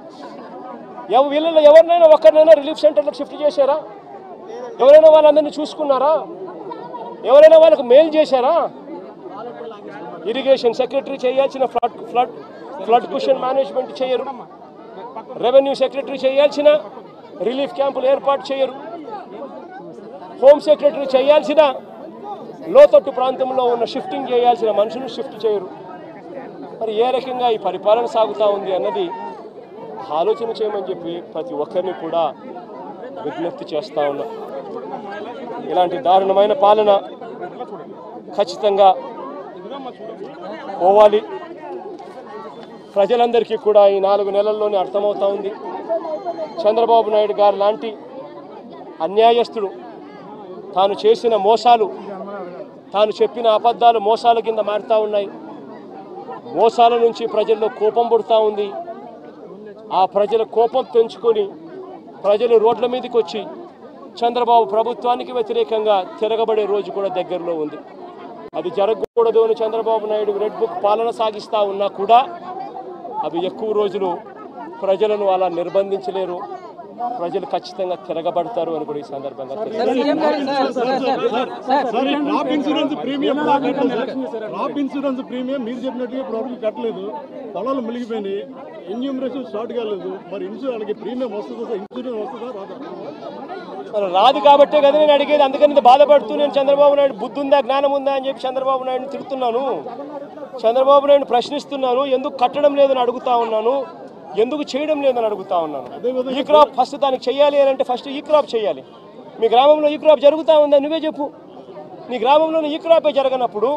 వీళ్ళలో ఎవరినైనా ఒక్కరినైనా రిలీఫ్ సెంటర్లకు షిఫ్ట్ చేశారా? ఎవరైనా వాళ్ళందరినీ చూసుకున్నారా? ఎవరైనా వాళ్ళకు మెయిల్ చేశారా? ఇరిగేషన్ సెక్రటరీ చేయాల్సిన ఫ్లడ్ కుషన్ మేనేజ్మెంట్ చేయరు. రెవెన్యూ సెక్రటరీ చేయాల్సిన రిలీఫ్ క్యాంపులు ఏర్పాటు చేయరు. హోమ్ సెక్రటరీ చేయాల్సిన లోతట్టు ప్రాంతంలో ఉన్న షిఫ్టింగ్ చేయాల్సిన మనుషులు షిఫ్ట్ చేయరు. మరి ఏ రకంగా ఈ పరిపాలన సాగుతూ ఉంది అన్నది ఆలోచన చేయమని చెప్పి ప్రతి ఒక్కరిని కూడా విజ్ఞప్తి చేస్తూ ఉన్నా. ఇలాంటి దారుణమైన పాలన ఖచ్చితంగా పోవాలి. ప్రజలందరికీ కూడా ఈ 4 నెలల్లోనే అర్థమవుతా ఉంది. చంద్రబాబు నాయుడు గారు లాంటి అన్యాయస్తుడు తాను చేసిన మోసాలు, తాను చెప్పిన అబద్ధాలు మోసాల కింద మారుతూ ఉన్నాయి. మోసాల నుంచి ప్రజల్లో కోపం పుడుతూ ఉంది. ఆ ప్రజల కోపం పెంచుకొని ప్రజలు రోడ్ల మీదకి వచ్చి చంద్రబాబు ప్రభుత్వానికి వ్యతిరేకంగా తిరగబడే రోజు కూడా దగ్గరలో ఉంది. అది జరగకూడదు అని చంద్రబాబు నాయుడు రెడ్ బుక్ పాలన సాగిస్తూ ఉన్నా కూడా అవి ఎక్కువ రోజులు ప్రజలను అలా నిర్బంధించలేరు. ప్రజలు ఖచ్చితంగా తిరగబడతారు అని కూడా ఈ సందర్భంగా క్రాప్ ఇన్సూరెన్స్ ప్రీమియం మీరు చెప్పినట్టుగా ప్రాబ్లం కట్టలేదు. పొలాలు మునిగిపోయినాయి. ఎన్యూమరేషన్ స్టార్ట్ కాలేదు. మరి వాళ్ళకి ప్రీమియం వస్తుందా? ఇన్సూరెన్స్ వస్తుందా రాదా? రాదు కాబట్టే కదా నేను అడిగేది. అందుకని బాధపడుతూ నేను చంద్రబాబు నాయుడు బుద్ధి ఉందా, జ్ఞానం ఉందా అని చెప్పి చంద్రబాబు నాయుడుని తిడుతున్నాను. చంద్రబాబు నాయుడు ప్రశ్నిస్తున్నాను. ఎందుకు కట్టడం లేదని అడుగుతా ఉన్నాను. ఎందుకు చేయడం లేదని అడుగుతా ఉన్నాను. ఈ క్రాప్ ఫస్ట్ దానికి చేయాలి అని అంటే ఫస్ట్ ఈ క్రాప్ చేయాలి. మీ గ్రామంలో ఈ క్రాప్ జరుగుతూ ఉందా నువ్వే చెప్పు. నీ గ్రామంలో ఈ క్రాపే జరగనప్పుడు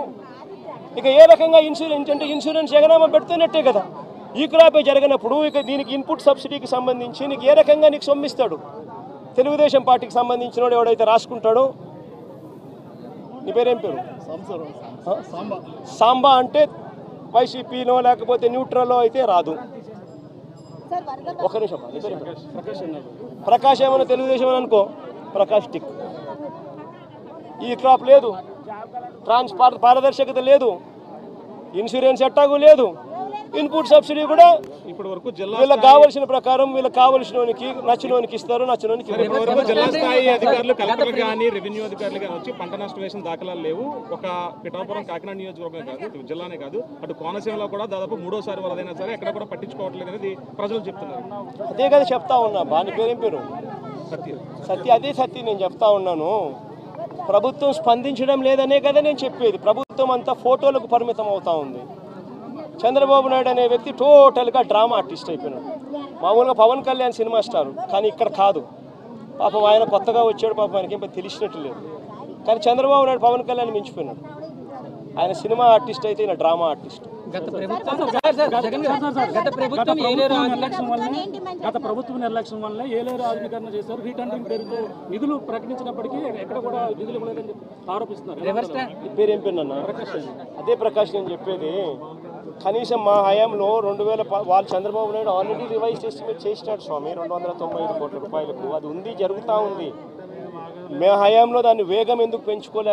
ఇక ఏ రకంగా ఇన్సూరెన్స్ అంటే ఇన్సూరెన్స్ ఎగనామా పెడుతున్నట్టే కదా. ఈ క్రాపే జరగనప్పుడు ఇక దీనికి ఇన్పుట్ సబ్సిడీకి సంబంధించి నీకు ఏ రకంగా నీకు సొమ్మిస్తాడు? తెలుగుదేశం పార్టీకి సంబంధించిన వాడు ఎవడైతే రాసుకుంటాడో, నీ పేరేం పేరు? సాంబా అంటే వైసీపీనో లేకపోతే న్యూట్రల్లో అయితే రాదు. ఒక నిమిషం. ప్రకాష్ ఏమన్నా తెలుగుదేశం అని అనుకో, ప్రకాష్ టిక్. ఈ క్రాప్ లేదు, పారదర్శకత లేదు, ఇన్సూరెన్స్ ఎట్టాగు లేదు, ఇన్పుట్ సబ్సిడీ కూడా ఇప్పటి వరకు వీళ్ళకి కావాల్సిన ప్రకారం వీళ్ళకి కావాల్సినోనికి నచ్చినోనికి ఇస్తారు, నచ్చినోనికి జిల్లా స్థాయి అధికారులు కలెక్టర్ కానీ రెవెన్యూ అధికారులు కానీ వచ్చి పంట నష్టవేసిన దాఖలాలు లేవు. ఒక పిఠాపురం కాకినాడ నియోజకవర్గం కాదు, జిల్లానే కాదు, అటు కోనసీమలో కూడా దాదాపు 3వసారి వరదైనా సరే ఎక్కడ కూడా పట్టించుకోవట్లేదు అనేది ప్రజలు చెప్తున్నారు. అదే కదా చెప్తా ఉన్నా. బాని పేరేం పేరు? సత్య. అదే సత్య నేను చెప్తా ఉన్నాను. ప్రభుత్వం స్పందించడం లేదనే కదా నేను చెప్పేది. ప్రభుత్వం అంతా ఫోటోలకు పరిమితం అవుతా ఉంది. చంద్రబాబు నాయుడు అనే వ్యక్తి టోటల్గా డ్రామా ఆర్టిస్ట్ అయిపోయినాడు. మామూలుగా పవన్ కళ్యాణ్ సినిమా స్టార్, కానీ ఇక్కడ కాదు. పాపం ఆయన కొత్తగా వచ్చాడు, పాపం ఆయనకి ఏం తెలిసినట్టు లేదు. కానీ చంద్రబాబు నాయుడు పవన్ కళ్యాణ్ మించిపోయినాడు. ఆయన సినిమా ఆర్టిస్ట్ అయితే ఈయన డ్రామా ఆర్టిస్ట్. గత ప్రభుత్వ నిర్లక్ష్యం వల్ల ఏలేరు ఆధునీకరణ చేశారు. రీటెండరింగ్ పేరుతో నిధులు ప్రకటించినప్పటికీ ఎక్కడ కూడా నిధులు ఇవ్వలేదని ఆరోపిస్తున్నారు. పేరేం పేరు అన్న? అదే ప్రకాష్ నేను చెప్పేది. కనీసం మా హయాంలో 2000 వాళ్ళు Chandrababu Naidu already revise estimate చేసినాడు స్వామి 295 కోట్ల రూపాయలకు. అది ఉంది, జరుగుతూ ఉంది. మే హయాంలో దాన్ని వేగం ఎందుకు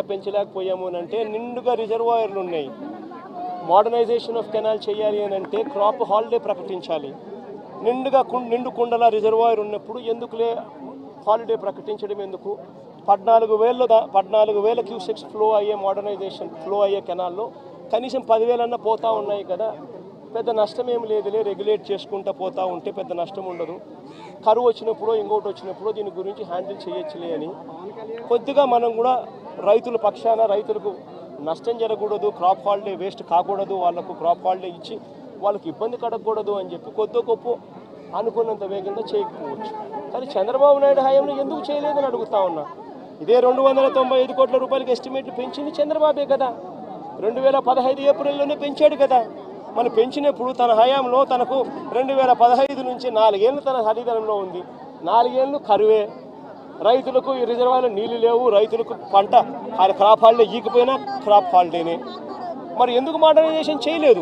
పెంచలేకపోయాము అని అంటే నిండుగా రిజర్వాయర్లు ఉన్నాయి. మోడర్నైజేషన్ ఆఫ్ కెనాల్ చేయాలి అని అంటే క్రాప్ హాలిడే ప్రకటించాలి. నిండుగా నిండు కుండల రిజర్వాయర్ ఉన్నప్పుడు ఎందుకులే హాలిడే ప్రకటించడం ఎందుకు? 14,000 క్యూసెక్స్ ఫ్లో అయ్యే కెనాల్లో కనీసం 10,000 అన్న పోతా ఉన్నాయి కదా. పెద్ద నష్టం ఏం లేదులే, రెగ్యులేట్ చేసుకుంటూ పోతూ ఉంటే పెద్ద నష్టం ఉండదు. కరువు వచ్చినప్పుడు ఇంకోటి వచ్చినప్పుడు దీని గురించి హ్యాండిల్ చేయొచ్చులే అని కొద్దిగా మనం కూడా రైతుల పక్షాన రైతులకు నష్టం జరగకూడదు, క్రాప్ హాలిడే వేస్ట్ కాకూడదు, వాళ్ళకు క్రాప్ హాలిడే ఇచ్చి వాళ్ళకి ఇబ్బంది కడగకూడదు అని చెప్పి కొద్ది గొప్ప అనుకున్నంత వేగంగా చేయకపోవచ్చు. కానీ చంద్రబాబు నాయుడు హయాంలో ఎందుకు చేయలేదని అడుగుతా ఉన్నా. ఇదే 295 కోట్ల రూపాయలకి ఎస్టిమేట్లు పెంచింది చంద్రబాబే కదా. 2015 ఏప్రిల్లోనే పెంచాడు కదా. మనం పెంచినప్పుడు తన హయాంలో తనకు 2015 నుంచి 4 ఏళ్ళు తన హరిధనంలో ఉంది. 4 ఏళ్ళు కరువే, రైతులకు ఈ రిజర్వాయర్లో నీళ్లు లేవు, రైతులకు పంట క్రాప్ హాలిడే ఈకపోయినా క్రాప్ హాలిడేనే. మరి ఎందుకు మోడర్నైజేషన్ చేయలేదు?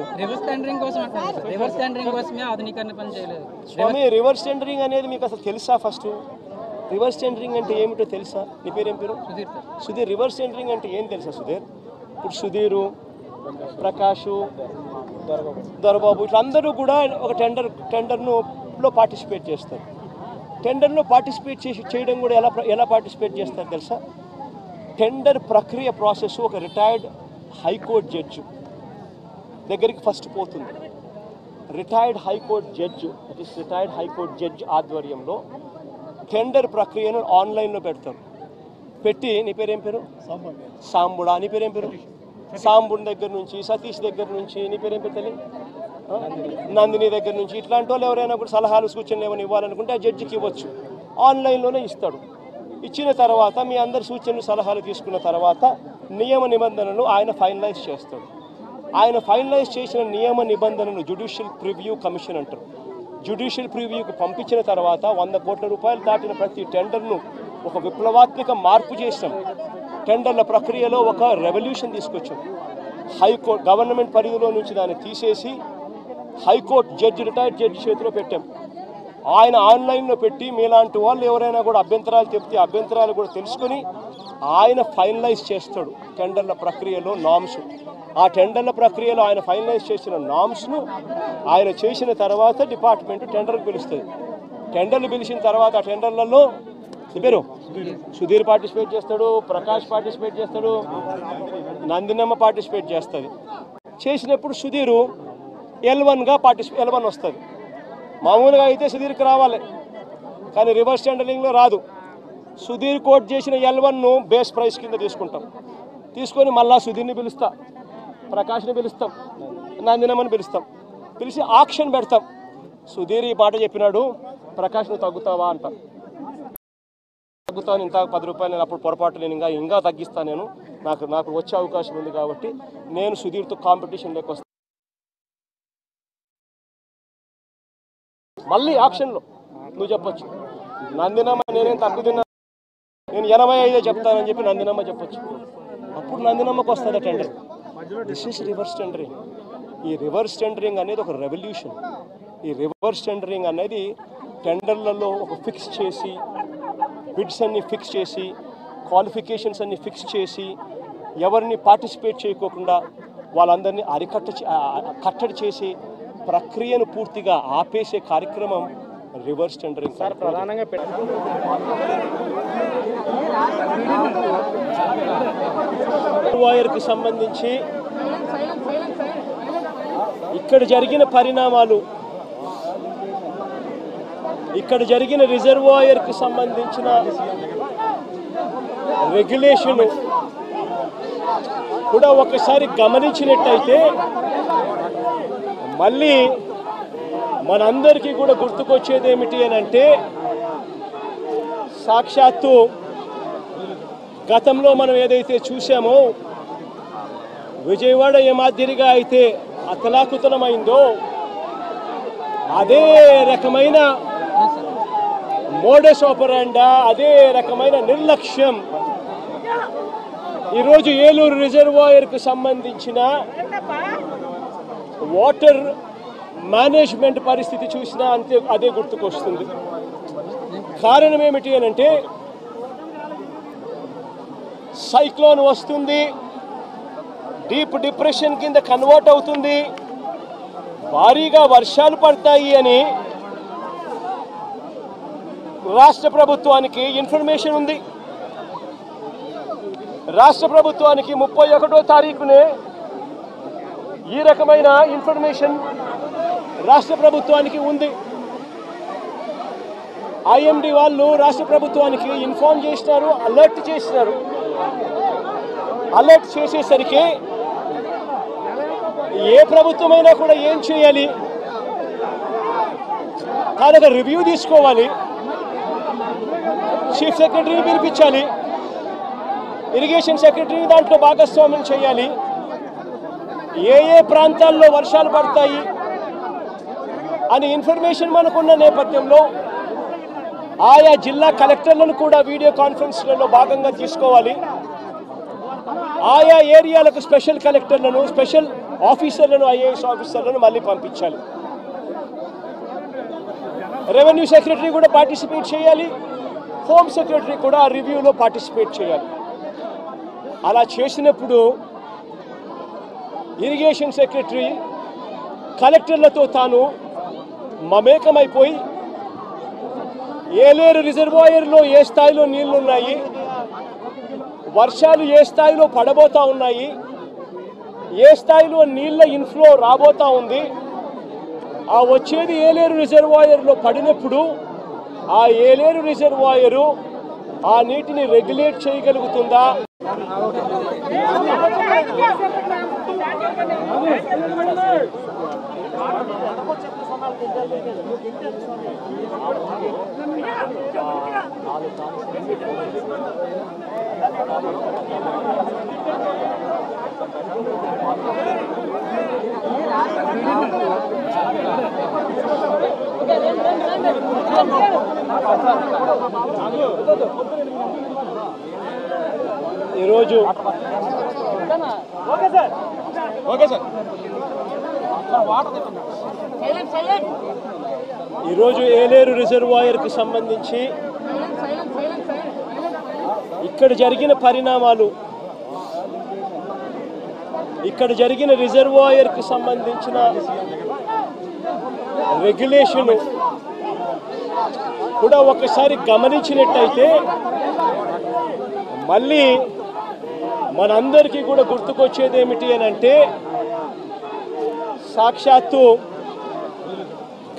స్వామి, రివర్స్ టెండరింగ్ అనేది మీకు అసలు తెలుసా? ఫస్ట్ రివర్స్ టెండరింగ్ అంటే ఏమిటో తెలుసా? నీ పేరేం పేరు? సుధీర్. రివర్స్ టెండరింగ్ అంటే ఏం తెలుసా సుధీర్? ఇప్పుడు సుధీరు, ప్రకాషు, దొరబాబు ఇట్లా అందరూ కూడా ఒక టెండర్లో పార్టిసిపేట్ చేస్తారు. టెండర్లో పార్టిసిపేట్ చేయడం కూడా ఎలా పార్టిసిపేట్ చేస్తారు తెలుసా? టెండర్ ప్రక్రియ ప్రాసెస్ ఒక రిటైర్డ్ హైకోర్టు జడ్జి దగ్గరికి ఫస్ట్ పోతుంది. రిటైర్డ్ హైకోర్టు జడ్జి ఆధ్వర్యంలో టెండర్ ప్రక్రియను ఆన్లైన్లో పెడతారు. పెట్టి, నీ పేరేం పేరు? సాంబుడా. నీ పేరేం పేరు? సాంబుడి దగ్గర నుంచి, సతీష్ దగ్గర నుంచి, నీ పేరేం పేరు తెలియదు, నందిని దగ్గర నుంచి, ఇట్లాంటి వాళ్ళు ఎవరైనా కూడా సలహాలు సూచనలు ఏమైనా ఇవ్వాలనుకుంటే ఆ జడ్జికి ఇవ్వచ్చు. ఆన్లైన్లోనే ఇస్తాడు. ఇచ్చిన తర్వాత మీ అందరి సూచనలు సలహాలు తీసుకున్న తర్వాత నియమ నిబంధనలు ఆయన ఫైనలైజ్ చేస్తాడు. ఆయన ఫైనలైజ్ చేసిన నియమ నిబంధనలు జ్యుడిషియల్ ప్రివ్యూ కమిషన్ అంటారు. జ్యుడిషియల్ ప్రివ్యూకి పంపించిన తర్వాత 100 కోట్ల రూపాయలు దాటిన ప్రతి టెండర్ను ఒక విప్లవాత్మక మార్పు చేసాం. టెండర్ల ప్రక్రియలో ఒక రెవల్యూషన్ తీసుకొచ్చాం. హైకోర్టు గవర్నమెంట్ పరిధిలో నుంచి దాన్ని తీసేసి హైకోర్టు రిటైర్డ్ జడ్జి చేతిలో పెట్టాం. ఆయన ఆన్లైన్లో పెట్టి మీలాంటి వాళ్ళు ఎవరైనా కూడా అభ్యంతరాలు చెప్తే అభ్యంతరాలు కూడా తెలుసుకొని ఆయన ఫైనలైజ్ చేస్తాడు టెండర్ల ప్రక్రియలో నామ్స్. ఆ టెండర్ల ప్రక్రియలో ఆయన ఫైనలైజ్ చేసిన నామ్స్ను ఆయన చేసిన తర్వాత డిపార్ట్మెంట్ టెండర్కి పిలుస్తుంది. టెండర్లు పిలిచిన తర్వాత ఆ టెండర్లలో పేరు సుధీర్ పార్టిసిపేట్ చేస్తాడు, ప్రకాష్ పార్టిసిపేట్ చేస్తాడు, నందినమ్మ పార్టిసిపేట్ చేస్తుంది. చేసినప్పుడు సుధీరు L1 వస్తుంది. మామూలుగా అయితే సుధీర్కి రావాలి, కానీ రివర్స్ టెండరింగ్లో రాదు. సుధీర్ కోట్ చేసిన L1ను బేస్ ప్రైస్ కింద తీసుకొని మళ్ళా సుధీర్ని పిలుస్తాం, ప్రకాష్ని పిలుస్తాం, నందినమ్మని పిలిచి ఆక్షన్ పెడతాం. సుధీర్ ఈ మాట చెప్పినాడు, ప్రకాష్ను తగ్గుతావా అంటాం. తగ్గుతాను, ఇంత 10 రూపాయలు, నేను అప్పుడు పొరపాటు, నేను ఇంకా తగ్గిస్తాను, నేను నాకు వచ్చే అవకాశం ఉంది కాబట్టి నేను సుధీర్తో కాంపిటీషన్ లేకొస్తాను. మళ్ళీ ఆక్షన్లో నువ్వు చెప్పొచ్చు, నందినమ్మ నేనేం తక్కువ తిన్నా, నేను 85 చెప్తానని చెప్పి నందినమ్మ చెప్పొచ్చు. అప్పుడు నందినమ్మకు వస్తుంది tender. This is reverse tendering. ఈ రివర్స్ టెండరింగ్ అనేది ఒక రెవల్యూషన్. ఈ రివర్స్ టెండరింగ్ అనేది టెండర్లలో ఒక ఫిక్స్ చేసి, బిడ్స్ అన్ని ఫిక్స్ చేసి, క్వాలిఫికేషన్స్ అన్ని ఫిక్స్ చేసి, ఎవరిని పార్టిసిపేట్ చేయకోకుండా వాళ్ళందరినీ కట్టడి చేసి ప్రక్రియను పూర్తిగా ఆపేసే కార్యక్రమం రివర్స్ టెండరింగ్. సార్, ప్రధానంగా రిజర్వాయర్కి సంబంధించి ఇక్కడ జరిగిన పరిణామాలు, ఇక్కడ జరిగిన రిజర్వాయర్కి సంబంధించిన రెగ్యులేషన్ కూడా ఒకసారి గమనించినట్టయితే మళ్ళీ మనందరికీ కూడా గుర్తుకొచ్చేది ఏమిటి అని అంటే, సాక్షాత్తు గతంలో మనం ఏదైతే చూసామో విజయవాడ ఏ మాదిరిగా అయితే అతలాకుతలమైందో అదే రకమైన మోడస్ ఆపరాండా, అదే రకమైన నిర్లక్ష్యం ఈరోజు ఏలూరు రిజర్వాయర్కు సంబంధించిన వాటర్ మేనేజ్మెంట్ పరిస్థితి చూసినా అదే గుర్తుకొస్తుంది. కారణం ఏమిటి అని అంటే, సైక్లోన్ వస్తుంది, డీప్ డిప్రెషన్ కింద కన్వర్ట్ అవుతుంది, భారీగా వర్షాలు పడతాయి అని రాష్ట్ర ప్రభుత్వానికి ఇన్ఫర్మేషన్ ఉంది. రాష్ట్ర ప్రభుత్వానికి 31వ తారీఖునే ఈ రకమైన ఇన్ఫర్మేషన్ రాష్ట్ర ప్రభుత్వానికి ఉంది. ఐఎండి వాళ్ళు రాష్ట్ర ప్రభుత్వానికి ఇన్ఫార్మ్ చేసినారు, అలర్ట్ చేసినారు. అలర్ట్ చేసేసరికి ఏ ప్రభుత్వమైనా కూడా ఏం చేయాలి, దానికి రివ్యూ తీసుకోవాలి, చీఫ్ సెక్రటరీని పిలిపించాలి, ఇరిగేషన్ సెక్రటరీని దాంట్లో భాగస్వామ్యం చేయాలి, ఏ ప్రాంతాల్లో వర్షాలు పడతాయి అని ఇన్ఫర్మేషన్ మనకున్న నేపథ్యంలో ఆయా జిల్లా కలెక్టర్లను కూడా వీడియో కాన్ఫరెన్స్లలో భాగంగా తీసుకోవాలి. ఆయా ఏరియాలకు స్పెషల్ కలెక్టర్లను, స్పెషల్ ఆఫీసర్లను, ఐఏఎస్ ఆఫీసర్లను మళ్ళీ పంపించాలి. రెవెన్యూ సెక్రటరీ కూడా పార్టిసిపేట్ చేయాలి, హోమ్ సెక్రటరీ కూడా ఆ రివ్యూలో పార్టిసిపేట్ చేయాలి. అలా చేసినప్పుడు ఇరిగేషన్ సెక్రటరీ కలెక్టర్లతో తాను మమేకమైపోయి ఏలేరు రిజర్వాయర్లో ఏ స్థాయిలో నీళ్లున్నాయి, వర్షాలు ఏ స్థాయిలో పడబోతా ఉన్నాయి, ఏ స్థాయిలో నీళ్ల ఇన్ఫ్లో రాబోతా ఉంది, ఆ వచ్చేది ఏలేరు రిజర్వాయర్లో పడినప్పుడు ఆ ఏలేరు రిజర్వాయరు ఆ నీటిని రెగ్యులేట్ చేయగలుగుతుందా, ఈరోజు ఏలేరు రిజర్వాయర్కి సంబంధించి ఇక్కడ జరిగిన పరిణామాలు, ఇక్కడ జరిగిన రిజర్వాయర్కి సంబంధించిన రెగ్యులేషన్ కూడా ఒకసారి గమనించినట్టయితే మళ్ళీ మనందరికీ కూడా గుర్తుకొచ్చేది ఏమిటి అని అంటే, సాక్షాత్తు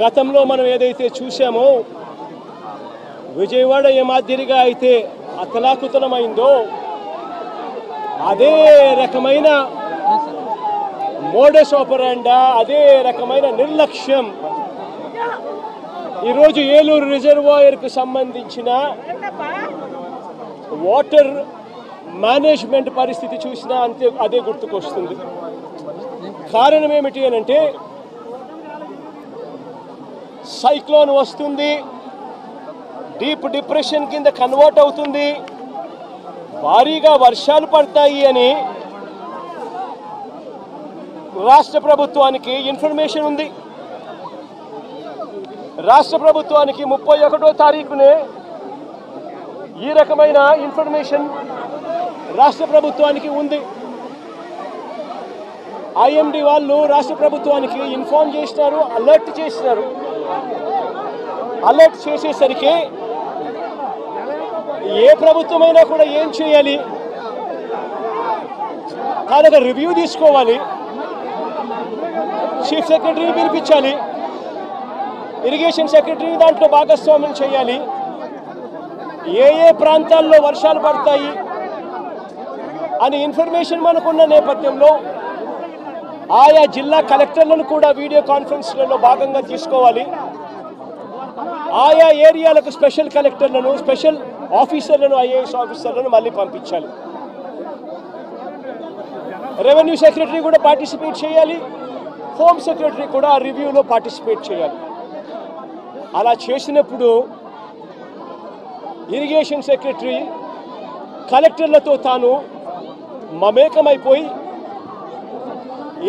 గతంలో మనం ఏదైతే చూసామో విజయవాడ ఏ మాదిరిగా అయితే అతలాకుతలమైందో అదే రకమైన మోడస్ ఆపరాండా, అదే రకమైన నిర్లక్ష్యం ఈరోజు ఏలూరు రిజర్వాయర్కు సంబంధించిన వాటర్ మేనేజ్మెంట్ పరిస్థితి చూసినా అంతే అదే గుర్తుకొస్తుంది. కారణం ఏమిటి అని అంటే, సైక్లోన్ వస్తుంది, డీప్ డిప్రెషన్ కింద కన్వర్ట్ అవుతుంది, భారీగా వర్షాలు పడతాయి అని రాష్ట్ర ప్రభుత్వానికి ఇన్ఫర్మేషన్ ఉంది. రాష్ట్ర ప్రభుత్వానికి 31వ తారీఖునే ఈ రకమైన ఇన్ఫర్మేషన్ రాష్ట్ర ప్రభుత్వానికి ఉంది. ఐఎండి వాళ్ళు రాష్ట్ర ప్రభుత్వానికి ఇన్ఫార్మ్ చేసినారు, అలర్ట్ చేసినారు. అలర్ట్ చేసేసరికి ఏ ప్రభుత్వమైనా కూడా ఏం చేయాలి, దానికి రివ్యూ తీసుకోవాలి, చీఫ్ సెక్రటరీని పిలిపించాలి, ఇరిగేషన్ సెక్రటరీని దాంట్లో భాగస్వామ్యం చేయాలి, ఏ ప్రాంతాల్లో వర్షాలు పడతాయి అని ఇన్ఫర్మేషన్ మనకున్న నేపథ్యంలో ఆయా జిల్లా కలెక్టర్లను కూడా వీడియో కాన్ఫరెన్స్లలో భాగంగా తీసుకోవాలి. ఆయా ఏరియాలకు స్పెషల్ కలెక్టర్లను, స్పెషల్ ఆఫీసర్లను, ఐఏఎస్ ఆఫీసర్లను మళ్ళీ పంపించాలి. రెవెన్యూ సెక్రటరీ కూడా పార్టిసిపేట్ చేయాలి, హోమ్ సెక్రటరీ కూడా ఆ రివ్యూలో పార్టిసిపేట్ చేయాలి. అలా చేసినప్పుడు ఇరిగేషన్ సెక్రటరీ కలెక్టర్లతో తాను మమేకమైపోయి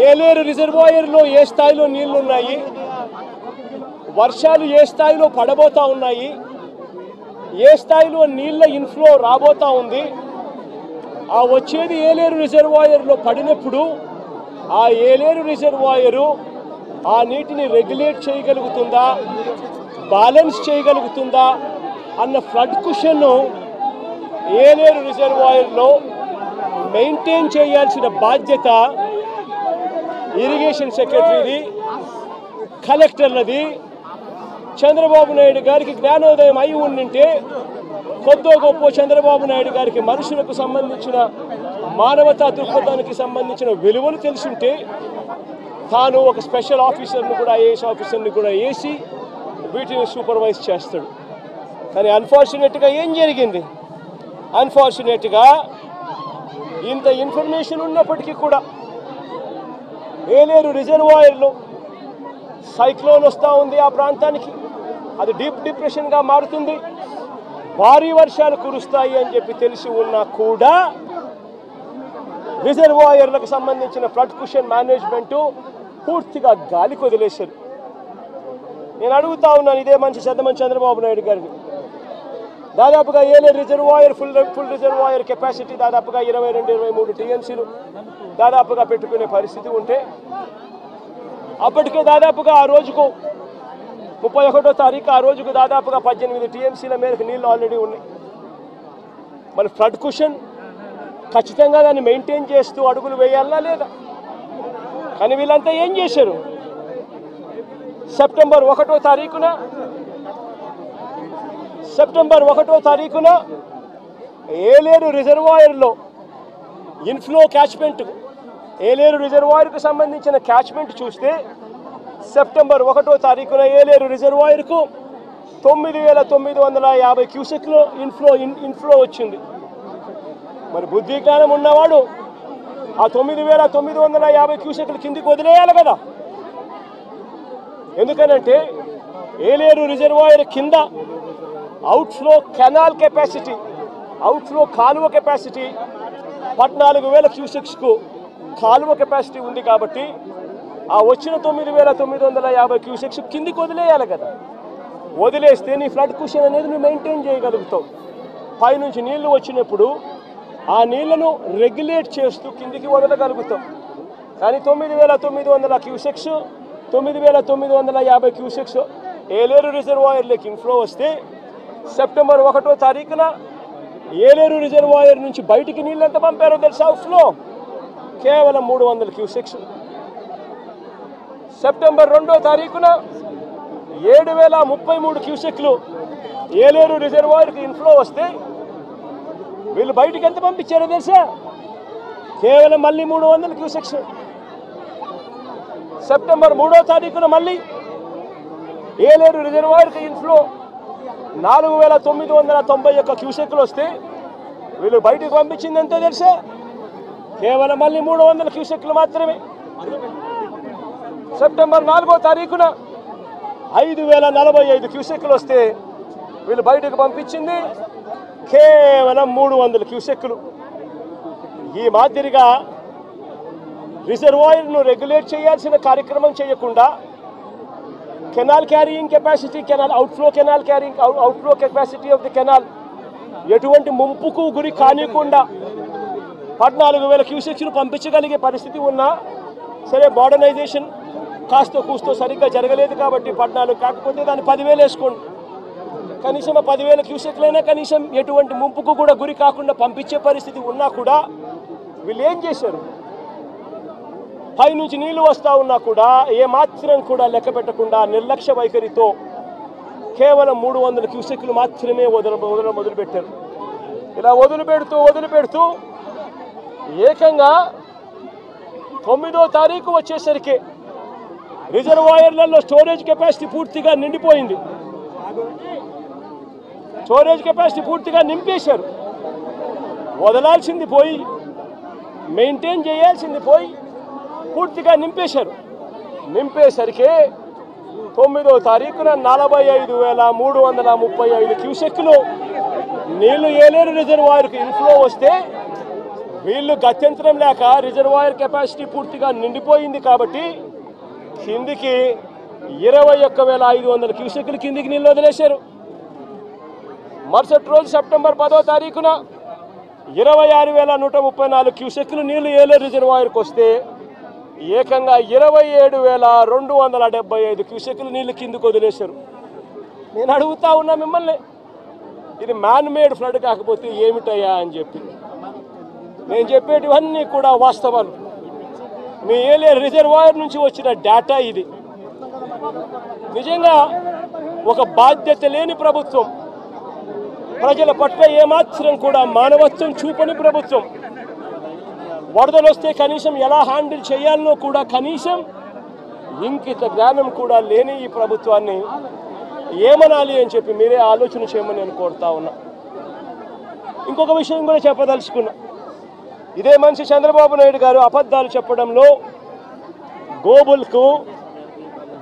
ఏలేరు రిజర్వాయర్లో ఏ స్థాయిలో నీళ్లున్నాయి, వర్షాలు ఏ స్థాయిలో పడబోతా ఉన్నాయి, ఏ స్థాయిలో నీళ్ల ఇన్ఫ్లో రాబోతా ఉంది, ఆ వచ్చేది ఏలేరు రిజర్వాయర్లో పడినప్పుడు ఆ ఏలేరు రిజర్వాయరు ఆ నీటిని రెగ్యులేట్ చేయగలుగుతుందా, బ్యాలెన్స్ చేయగలుగుతుందా అన్న ఫ్లడ్ కుషన్ను ఏలేరు రిజర్వాయర్లో మెయింటైన్ చేయాల్సిన బాధ్యత ఇరిగేషన్ సెక్రటరీది, కలెక్టర్లది. చంద్రబాబు నాయుడు గారికి జ్ఞానోదయం అయి ఉండింటే కొద్దో గొప్ప చంద్రబాబు నాయుడు గారికి మనుషులకు సంబంధించిన మానవతా దృక్పథానికి సంబంధించిన విలువలు తెలుసుంటే తాను ఒక స్పెషల్ ఆఫీసర్ని కూడా, ఐఏఎస్ ఆఫీసర్ని కూడా వేసి వీటిని సూపర్వైజ్ చేస్తాడు. కానీ అన్ఫార్చునేట్గా ఏం జరిగింది? అన్ఫార్చునేట్గా ఇంత ఇన్ఫర్మేషన్ ఉన్నప్పటికీ కూడా ఏలేరు రిజర్వాయర్లో సైక్లోన్ వస్తూ ఉంది, ఆ ప్రాంతానికి అది డీప్ డిప్రెషన్గా మారుతుంది, భారీ వర్షాలు కురుస్తాయి అని చెప్పి తెలిసి ఉన్నా కూడా రిజర్వాయర్లకు సంబంధించిన ఫ్లడ్ కుషన్ మేనేజ్మెంటు పూర్తిగా గాలికి వదిలేశారు. నేను అడుగుతా ఉన్నాను ఇదే మంచి చంద్రబాబు చంద్రబాబు నాయుడు గారిని, దాదాపుగా Yeleru reservoir full reservoir capacity దాదాపుగా 22-23 టీఎంసీలు దాదాపుగా పెట్టుకునే పరిస్థితి ఉంటే అప్పటికే దాదాపుగా ఆ రోజుకు 31వ తారీఖు ఆ రోజుకు దాదాపుగా 18 టీఎంసీల మేరకు నీళ్ళు ఆల్రెడీ ఉన్నాయి. మరి ఫ్లడ్ కుషన్ ఖచ్చితంగా దాన్ని మెయింటైన్ చేస్తూ అడుగులు వేయాలా లేదా? కానీ వీళ్ళంతా ఏం చేశారు? సెప్టెంబర్ 1వ తారీఖున ఏలేరు రిజర్వాయర్లో ఇన్ఫ్లో క్యాచ్మెంట్, ఏలేరు రిజర్వాయర్కు సంబంధించిన క్యాచ్మెంట్ చూస్తే సెప్టెంబర్ 1వ తారీఖున ఏలేరు రిజర్వాయర్కు 9,950 క్యూసెక్లు ఇన్ఫ్లో వచ్చింది. మరి బుద్ధి జ్ఞానం ఉన్నవాడు ఆ 9,950 క్యూసెక్లు కిందికి వదిలేయాలి కదా. ఎందుకనంటే ఏలేరు రిజర్వాయర్ కింద అవుట్ఫ్లో కెనాల్ కెపాసిటీ, అవుట్ఫ్లో కాలువ కెపాసిటీ 14,000 క్యూసెక్స్కు కాలువ కెపాసిటీ ఉంది. కాబట్టి ఆ వచ్చిన 9,950 క్యూసెక్స్ కిందికి వదిలేయాలి కదా. వదిలేస్తే నీ ఫ్లడ్ కుషన్ అనేది నువ్వు మెయింటైన్ చేయగలుగుతావు. పైనుంచి నీళ్లు వచ్చినప్పుడు ఆ నీళ్లను రెగ్యులేట్ చేస్తూ కిందికి వదలగలుగుతాం. కానీ 9,900 క్యూసెక్స్ 9,950 క్యూసెక్స్ ఏలేరు రిజర్వాయర్లోకి ఇన్ఫ్లో వస్తే సెప్టెంబర్ 1వ తారీఖున ఏలేరు రిజర్వాయర్ నుంచి బయటికి నీళ్ళు ఎంత పంపారో తెలుసా? అవుట్ఫ్లో కేవలం 300 క్యూసెక్స్. సెప్టెంబర్ 2వ తారీఖున 7,033 క్యూసెక్లు ఏలేరు రిజర్వాయర్కి ఇన్ఫ్లో వస్తే వీళ్ళు బయటికి ఎంత పంపించారో తెలుసా? కేవలం మళ్ళీ 300 క్యూసెక్స్. సెప్టెంబర్ 3వ తారీఖున మళ్ళీ ఏలేరు రిజర్వాయర్కి ఇన్ఫ్లో 4,991 క్యూసెక్లు వస్తే వీళ్ళు బయటకు పంపించింది ఎంతో తెలుసా? కేవలం మళ్ళీ 300 క్యూసెక్లు మాత్రమే. సెప్టెంబర్ 4వ తారీఖున 5,045 క్యూసెక్లు వస్తే వీళ్ళు బయటకు పంపించింది కేవలం 300 క్యూసెక్లు. ఈ మాదిరిగా రిజర్వాయర్ను రెగ్యులేట్ చేయాల్సిన కార్యక్రమం చేయకుండా canal carrying capacity, outflow capacity of the canal ఎటువంటి ముంపుకు గురి కానికుండా 14,000 క్యూసెక్స్ను పంపించగలిగే పరిస్థితి ఉన్నా సరే, మోడర్నైజేషన్ కాస్త కూస్తో సరిగ్గా జరగలేదు కాబట్టి 14 కాకపోతే దాన్ని 10,000 వేసుకోండి. కనీసం 10,000 క్యూసెక్లైనా కనీసం ఎటువంటి ముంపుకు కూడా గురి కాకుండా పంపించే పరిస్థితి ఉన్నా కూడా వీళ్ళు ఏం చేశారు? పైనుంచి నీళ్లు వస్తూ ఉన్నా కూడా ఏమాత్రం కూడా లెక్క పెట్టకుండా నిర్లక్ష్య వైఖరితో కేవలం 300 క్యూసెక్లు మాత్రమే మొదలుపెట్టారు. ఇలా వదిలిపెడుతూ ఏకంగా 9వ తారీఖు వచ్చేసరికి రిజర్వాయర్లలో స్టోరేజ్ కెపాసిటీ పూర్తిగా నిండిపోయింది. స్టోరేజ్ కెపాసిటీ పూర్తిగా నింపేశారు. వదలాల్సింది పోయి, మెయింటైన్ చేయాల్సింది పోయి పూర్తిగా నింపేశారు. నింపేసరికి 9వ తారీఖున 45,335 క్యూసెక్లు నీళ్లు ఏలేరు రిజర్వాయర్కి ఇన్ఫ్లో వస్తే వీళ్ళు గత్యంతరం లేక రిజర్వాయర్ కెపాసిటీ పూర్తిగా నిండిపోయింది కాబట్టి కిందికి 21,500 క్యూసెక్లు కిందికి నీళ్ళు వదిలేశారు. మరుసటి రోజు సెప్టెంబర్ 10వ తారీఖున 26,134 క్యూసెక్లు నీళ్లు ఏలేరు రిజర్వాయర్కి వస్తే ఏకంగా 27,275 క్యూసెక్లు నీళ్లు కిందకు వదిలేశారు. నేను అడుగుతా ఉన్నా మిమ్మల్ని, ఇది మ్యాన్ మేడ్ ఫ్లడ్ కాకపోతే ఏమిటయ్యా అని చెప్పి. నేను చెప్పేటివన్నీ కూడా వాస్తవాలు. మీ ఏలేరు రిజర్వాయర్ నుంచి వచ్చిన డేటా ఇది. నిజంగా ఒక బాధ్యత లేని ప్రభుత్వం, ప్రజల పట్ల ఏమాత్రం కూడా మానవత్వం చూపని ప్రభుత్వం, వరదలు వస్తే కనీసం ఎలా హ్యాండిల్ చేయాలనో కూడా కనీసం ఇంకిత జ్ఞానం కూడా లేని ఈ ప్రభుత్వాన్ని ఏమనాలి అని చెప్పి మీరే ఆలోచన చేయమని నేను కోరుతా ఉన్నా. ఇంకొక విషయం కూడా చెప్పదలుచుకున్నా. ఇదే మనిషి చంద్రబాబు నాయుడు గారు అబద్ధాలు చెప్పడంలో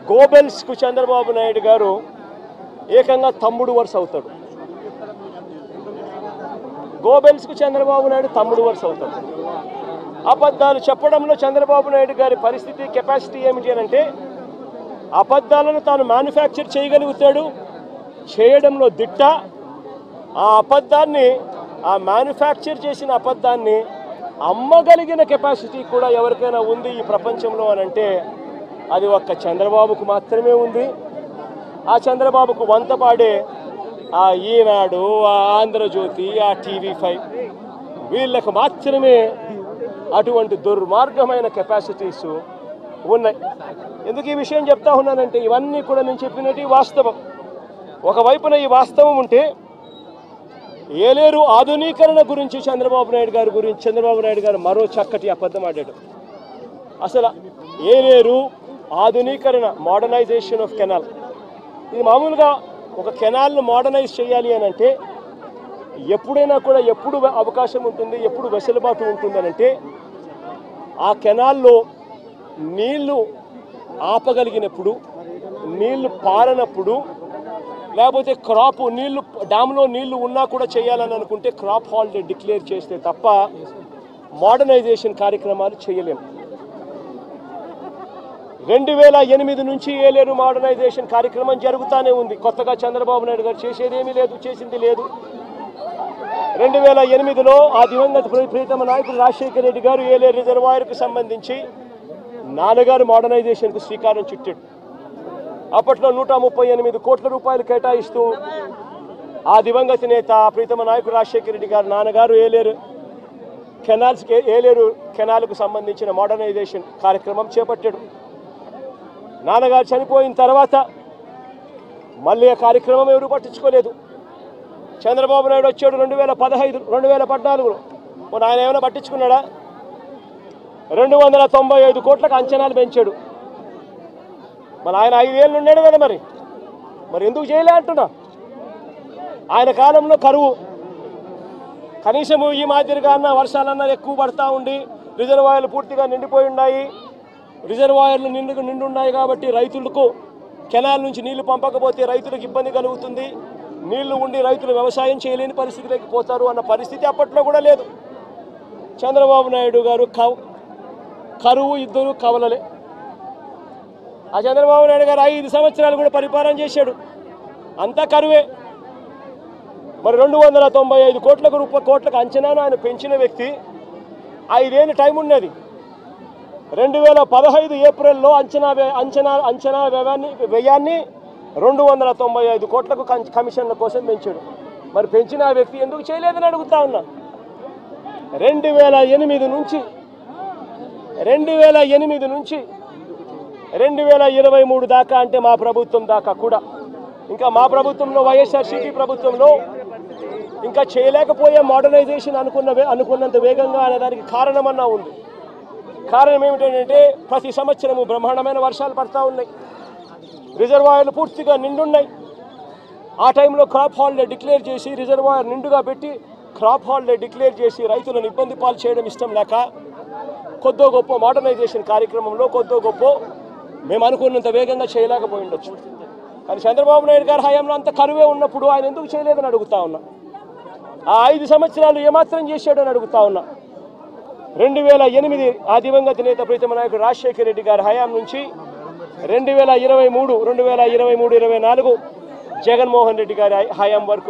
గోబెల్స్కు చంద్రబాబు నాయుడు గారు ఏకంగా తమ్ముడు వరుస అవుతాడు. గోబెల్స్కు చంద్రబాబు నాయుడు తమ్ముడు వరుస అవుతాడు. అబద్ధాలు చెప్పడంలో చంద్రబాబు నాయుడు గారి పరిస్థితి, కెపాసిటీ ఏమిటి అని అంటే, అబద్ధాలను తాను మ్యానుఫ్యాక్చర్ చేయగలుగుతాడు, చేయడంలో దిట్ట. ఆ అబద్ధాన్ని, ఆ మ్యానుఫ్యాక్చర్ చేసిన అబద్ధాన్ని అమ్మగలిగిన కెపాసిటీ కూడా ఎవరికైనా ఉంది ఈ ప్రపంచంలో అని అంటే అది ఒక్క చంద్రబాబుకు మాత్రమే ఉంది. ఆ చంద్రబాబుకు వంత పాడే ఆ ఈనాడు, ఆ ఆంధ్రజ్యోతి, ఆ TV5 వీళ్ళకు మాత్రమే అటువంటి దుర్మార్గమైన కెపాసిటీస్ ఉన్నాయి. ఎందుకు ఈ విషయం చెప్తా ఉన్నానంటే, ఇవన్నీ కూడా నేను చెప్పినట్టు వాస్తవం. ఒకవైపున ఈ వాస్తవం ఉంటే, ఏలేరు ఆధునీకరణ గురించి చంద్రబాబు నాయుడు గారు మరో చక్కటి అబద్ధం ఆడాడు. అసలు ఏలేరు ఆధునీకరణ, మోడర్నైజేషన్ ఆఫ్ కెనాల్, ఇది మామూలుగా ఒక కెనాల్ను మోడర్నైజ్ చేయాలి అని అంటే ఎప్పుడైనా కూడా ఎప్పుడు అవకాశం ఉంటుంది, ఎప్పుడు వెసులుబాటు ఉంటుందనంటే ఆ కెనాల్లో నీళ్లు ఆపగలిగినప్పుడు, నీళ్లు పారనప్పుడు, లేకపోతే క్రాప్ నీళ్లు డ్యామ్లో నీళ్లు ఉన్నా కూడా చేయాలని అనుకుంటే క్రాప్ హాలిడే డిక్లేర్ చేస్తే తప్ప మోడర్నైజేషన్ కార్యక్రమాలు చేయలేము. 2008 నుంచి ఏలేరు మోడర్నైజేషన్ కార్యక్రమం జరుగుతూనే ఉంది. కొత్తగా చంద్రబాబు నాయుడు గారు చేసేదేమీ లేదు, చేసింది లేదు. 2008లో ఆ దివంగత ప్రీతమ నాయకుడు రాజశేఖర రెడ్డి గారు ఏలేరు రిజర్వాయర్కు సంబంధించి నాన్నగారు మోడర్నైజేషన్కు శ్రీకారం చుట్టాడు. అప్పట్లో 138 కోట్ల రూపాయలు కేటాయిస్తూ ఆ దివంగత నేత ప్రీతమ నాయకుడు రాజశేఖర రెడ్డి గారు నాన్నగారు ఏలేరు కెనాల్కు సంబంధించిన మోడర్నైజేషన్ కార్యక్రమం చేపట్టాడు. నాన్నగారు చనిపోయిన తర్వాత మళ్ళీ ఆ కార్యక్రమం ఎవరు పట్టించుకోలేదు. చంద్రబాబు నాయుడు వచ్చాడు 2014లో. ఆయన ఏమైనా పట్టించుకున్నాడా? 295 కోట్లకు అంచనాలు పెంచాడు. మరి ఆయన 5 ఏళ్ళు ఉన్నాడు కదా, మరి ఎందుకు చేయలే అంటున్నా. ఆయన కాలంలో కరువు, కనీసము ఈ మాదిరిగా అన్న వర్షాలన్నా ఎక్కువ పడతా ఉండి రిజర్వాయర్లు పూర్తిగా నిండిపోయి ఉన్నాయి. రిజర్వాయర్లు నిండున్నాయి కాబట్టి రైతులకు కెనాల్ నుంచి నీళ్లు పంపకపోతే రైతులకు ఇబ్బంది కలుగుతుంది, నీళ్లు ఉండి రైతులు వ్యవసాయం చేయలేని పరిస్థితిలోకి పోతారు అన్న పరిస్థితి అప్పట్లో కూడా లేదు. చంద్రబాబు నాయుడు గారు కరువు ఇద్దరు కవలలే. ఆ చంద్రబాబు నాయుడు గారు 5 సంవత్సరాలు కూడా పరిపాలన చేశాడు, అంతా కరువే. మరి 295 కోట్లకు అంచనాను ఆయన పెంచిన వ్యక్తి 5 ఏళ్ళు టైం ఉన్నది. 2015 ఏప్రిల్లో అంచనా వ్యయాన్ని 295 కోట్లకు కమిషన్ల కోసం పెంచాడు. మరి పెంచిన ఆ వ్యక్తి ఎందుకు చేయలేదని అడుగుతా ఉన్నా. 2008 నుంచి 2023 దాకా, అంటే మా ప్రభుత్వం దాకా కూడా, ఇంకా మా ప్రభుత్వంలో వైఎస్ఆర్సీపీ ప్రభుత్వంలో ఇంకా చేయలేకపోయే మోడర్నైజేషన్ అనుకున్నంత వేగంగా అనేదానికి కారణమన్నా ఉంది. కారణం ఏమిటంటే ప్రతి సంవత్సరము బ్రహ్మాండమైన వర్షాలు పడతా ఉన్నాయి, రిజర్వాయర్లు పూర్తిగా నిండున్నాయి. ఆ టైంలో క్రాప్ హాలిడే డిక్లేర్ చేసి, రిజర్వాయర్ నిండుగా పెట్టి క్రాప్ హాలిడే డిక్లేర్ చేసి రైతులను ఇబ్బంది పాలు చేయడం ఇష్టం లేక కొద్దో గొప్ప మోడర్నైజేషన్ కార్యక్రమంలో కొద్దో గొప్ప మేము అనుకున్నంత వేగంగా చేయలేకపోయి ఉండొచ్చు. కానీ చంద్రబాబు నాయుడు గారి హయాంలో అంత కరువే ఉన్నప్పుడు ఆయన ఎందుకు చేయలేదని అడుగుతా ఉన్నా. ఆ 5 సంవత్సరాలు ఏమాత్రం చేశాడని అడుగుతా ఉన్నా. 2008 ఆ దివంగత నేత ప్రీతమ నాయకుడు రాజశేఖర రెడ్డి గారి హయాం నుంచి 2023-24 జగన్మోహన్ రెడ్డి గారి హయాం వరకు,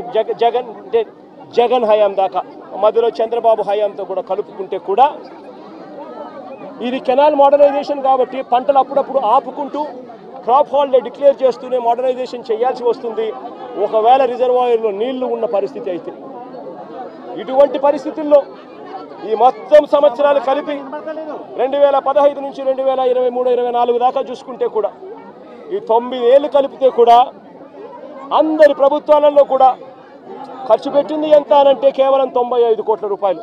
జగన్ హయాం దాకా మధ్యలో చంద్రబాబు హయాంతో కూడా కలుపుకుంటే కూడా ఇది కెనాల్ మోడర్నైజేషన్ కాబట్టి పంటలు అప్పుడప్పుడు ఆపుకుంటూ క్రాప్ హాలిడే డిక్లేర్ చేస్తూనే మోడర్నైజేషన్ చేయాల్సి వస్తుంది ఒకవేళ రిజర్వాయర్లో నీళ్లు ఉన్న పరిస్థితి అయితే. ఇటువంటి పరిస్థితుల్లో ఈ మొత్తం సంవత్సరాలు కలిపి 2015 నుంచి 2023-24 దాకా చూసుకుంటే కూడా ఈ 9 ఏళ్ళు కలిపితే కూడా అందరి ప్రభుత్వాలలో కూడా ఖర్చు పెట్టింది ఎంత అనంటే కేవలం 95 కోట్ల రూపాయలు.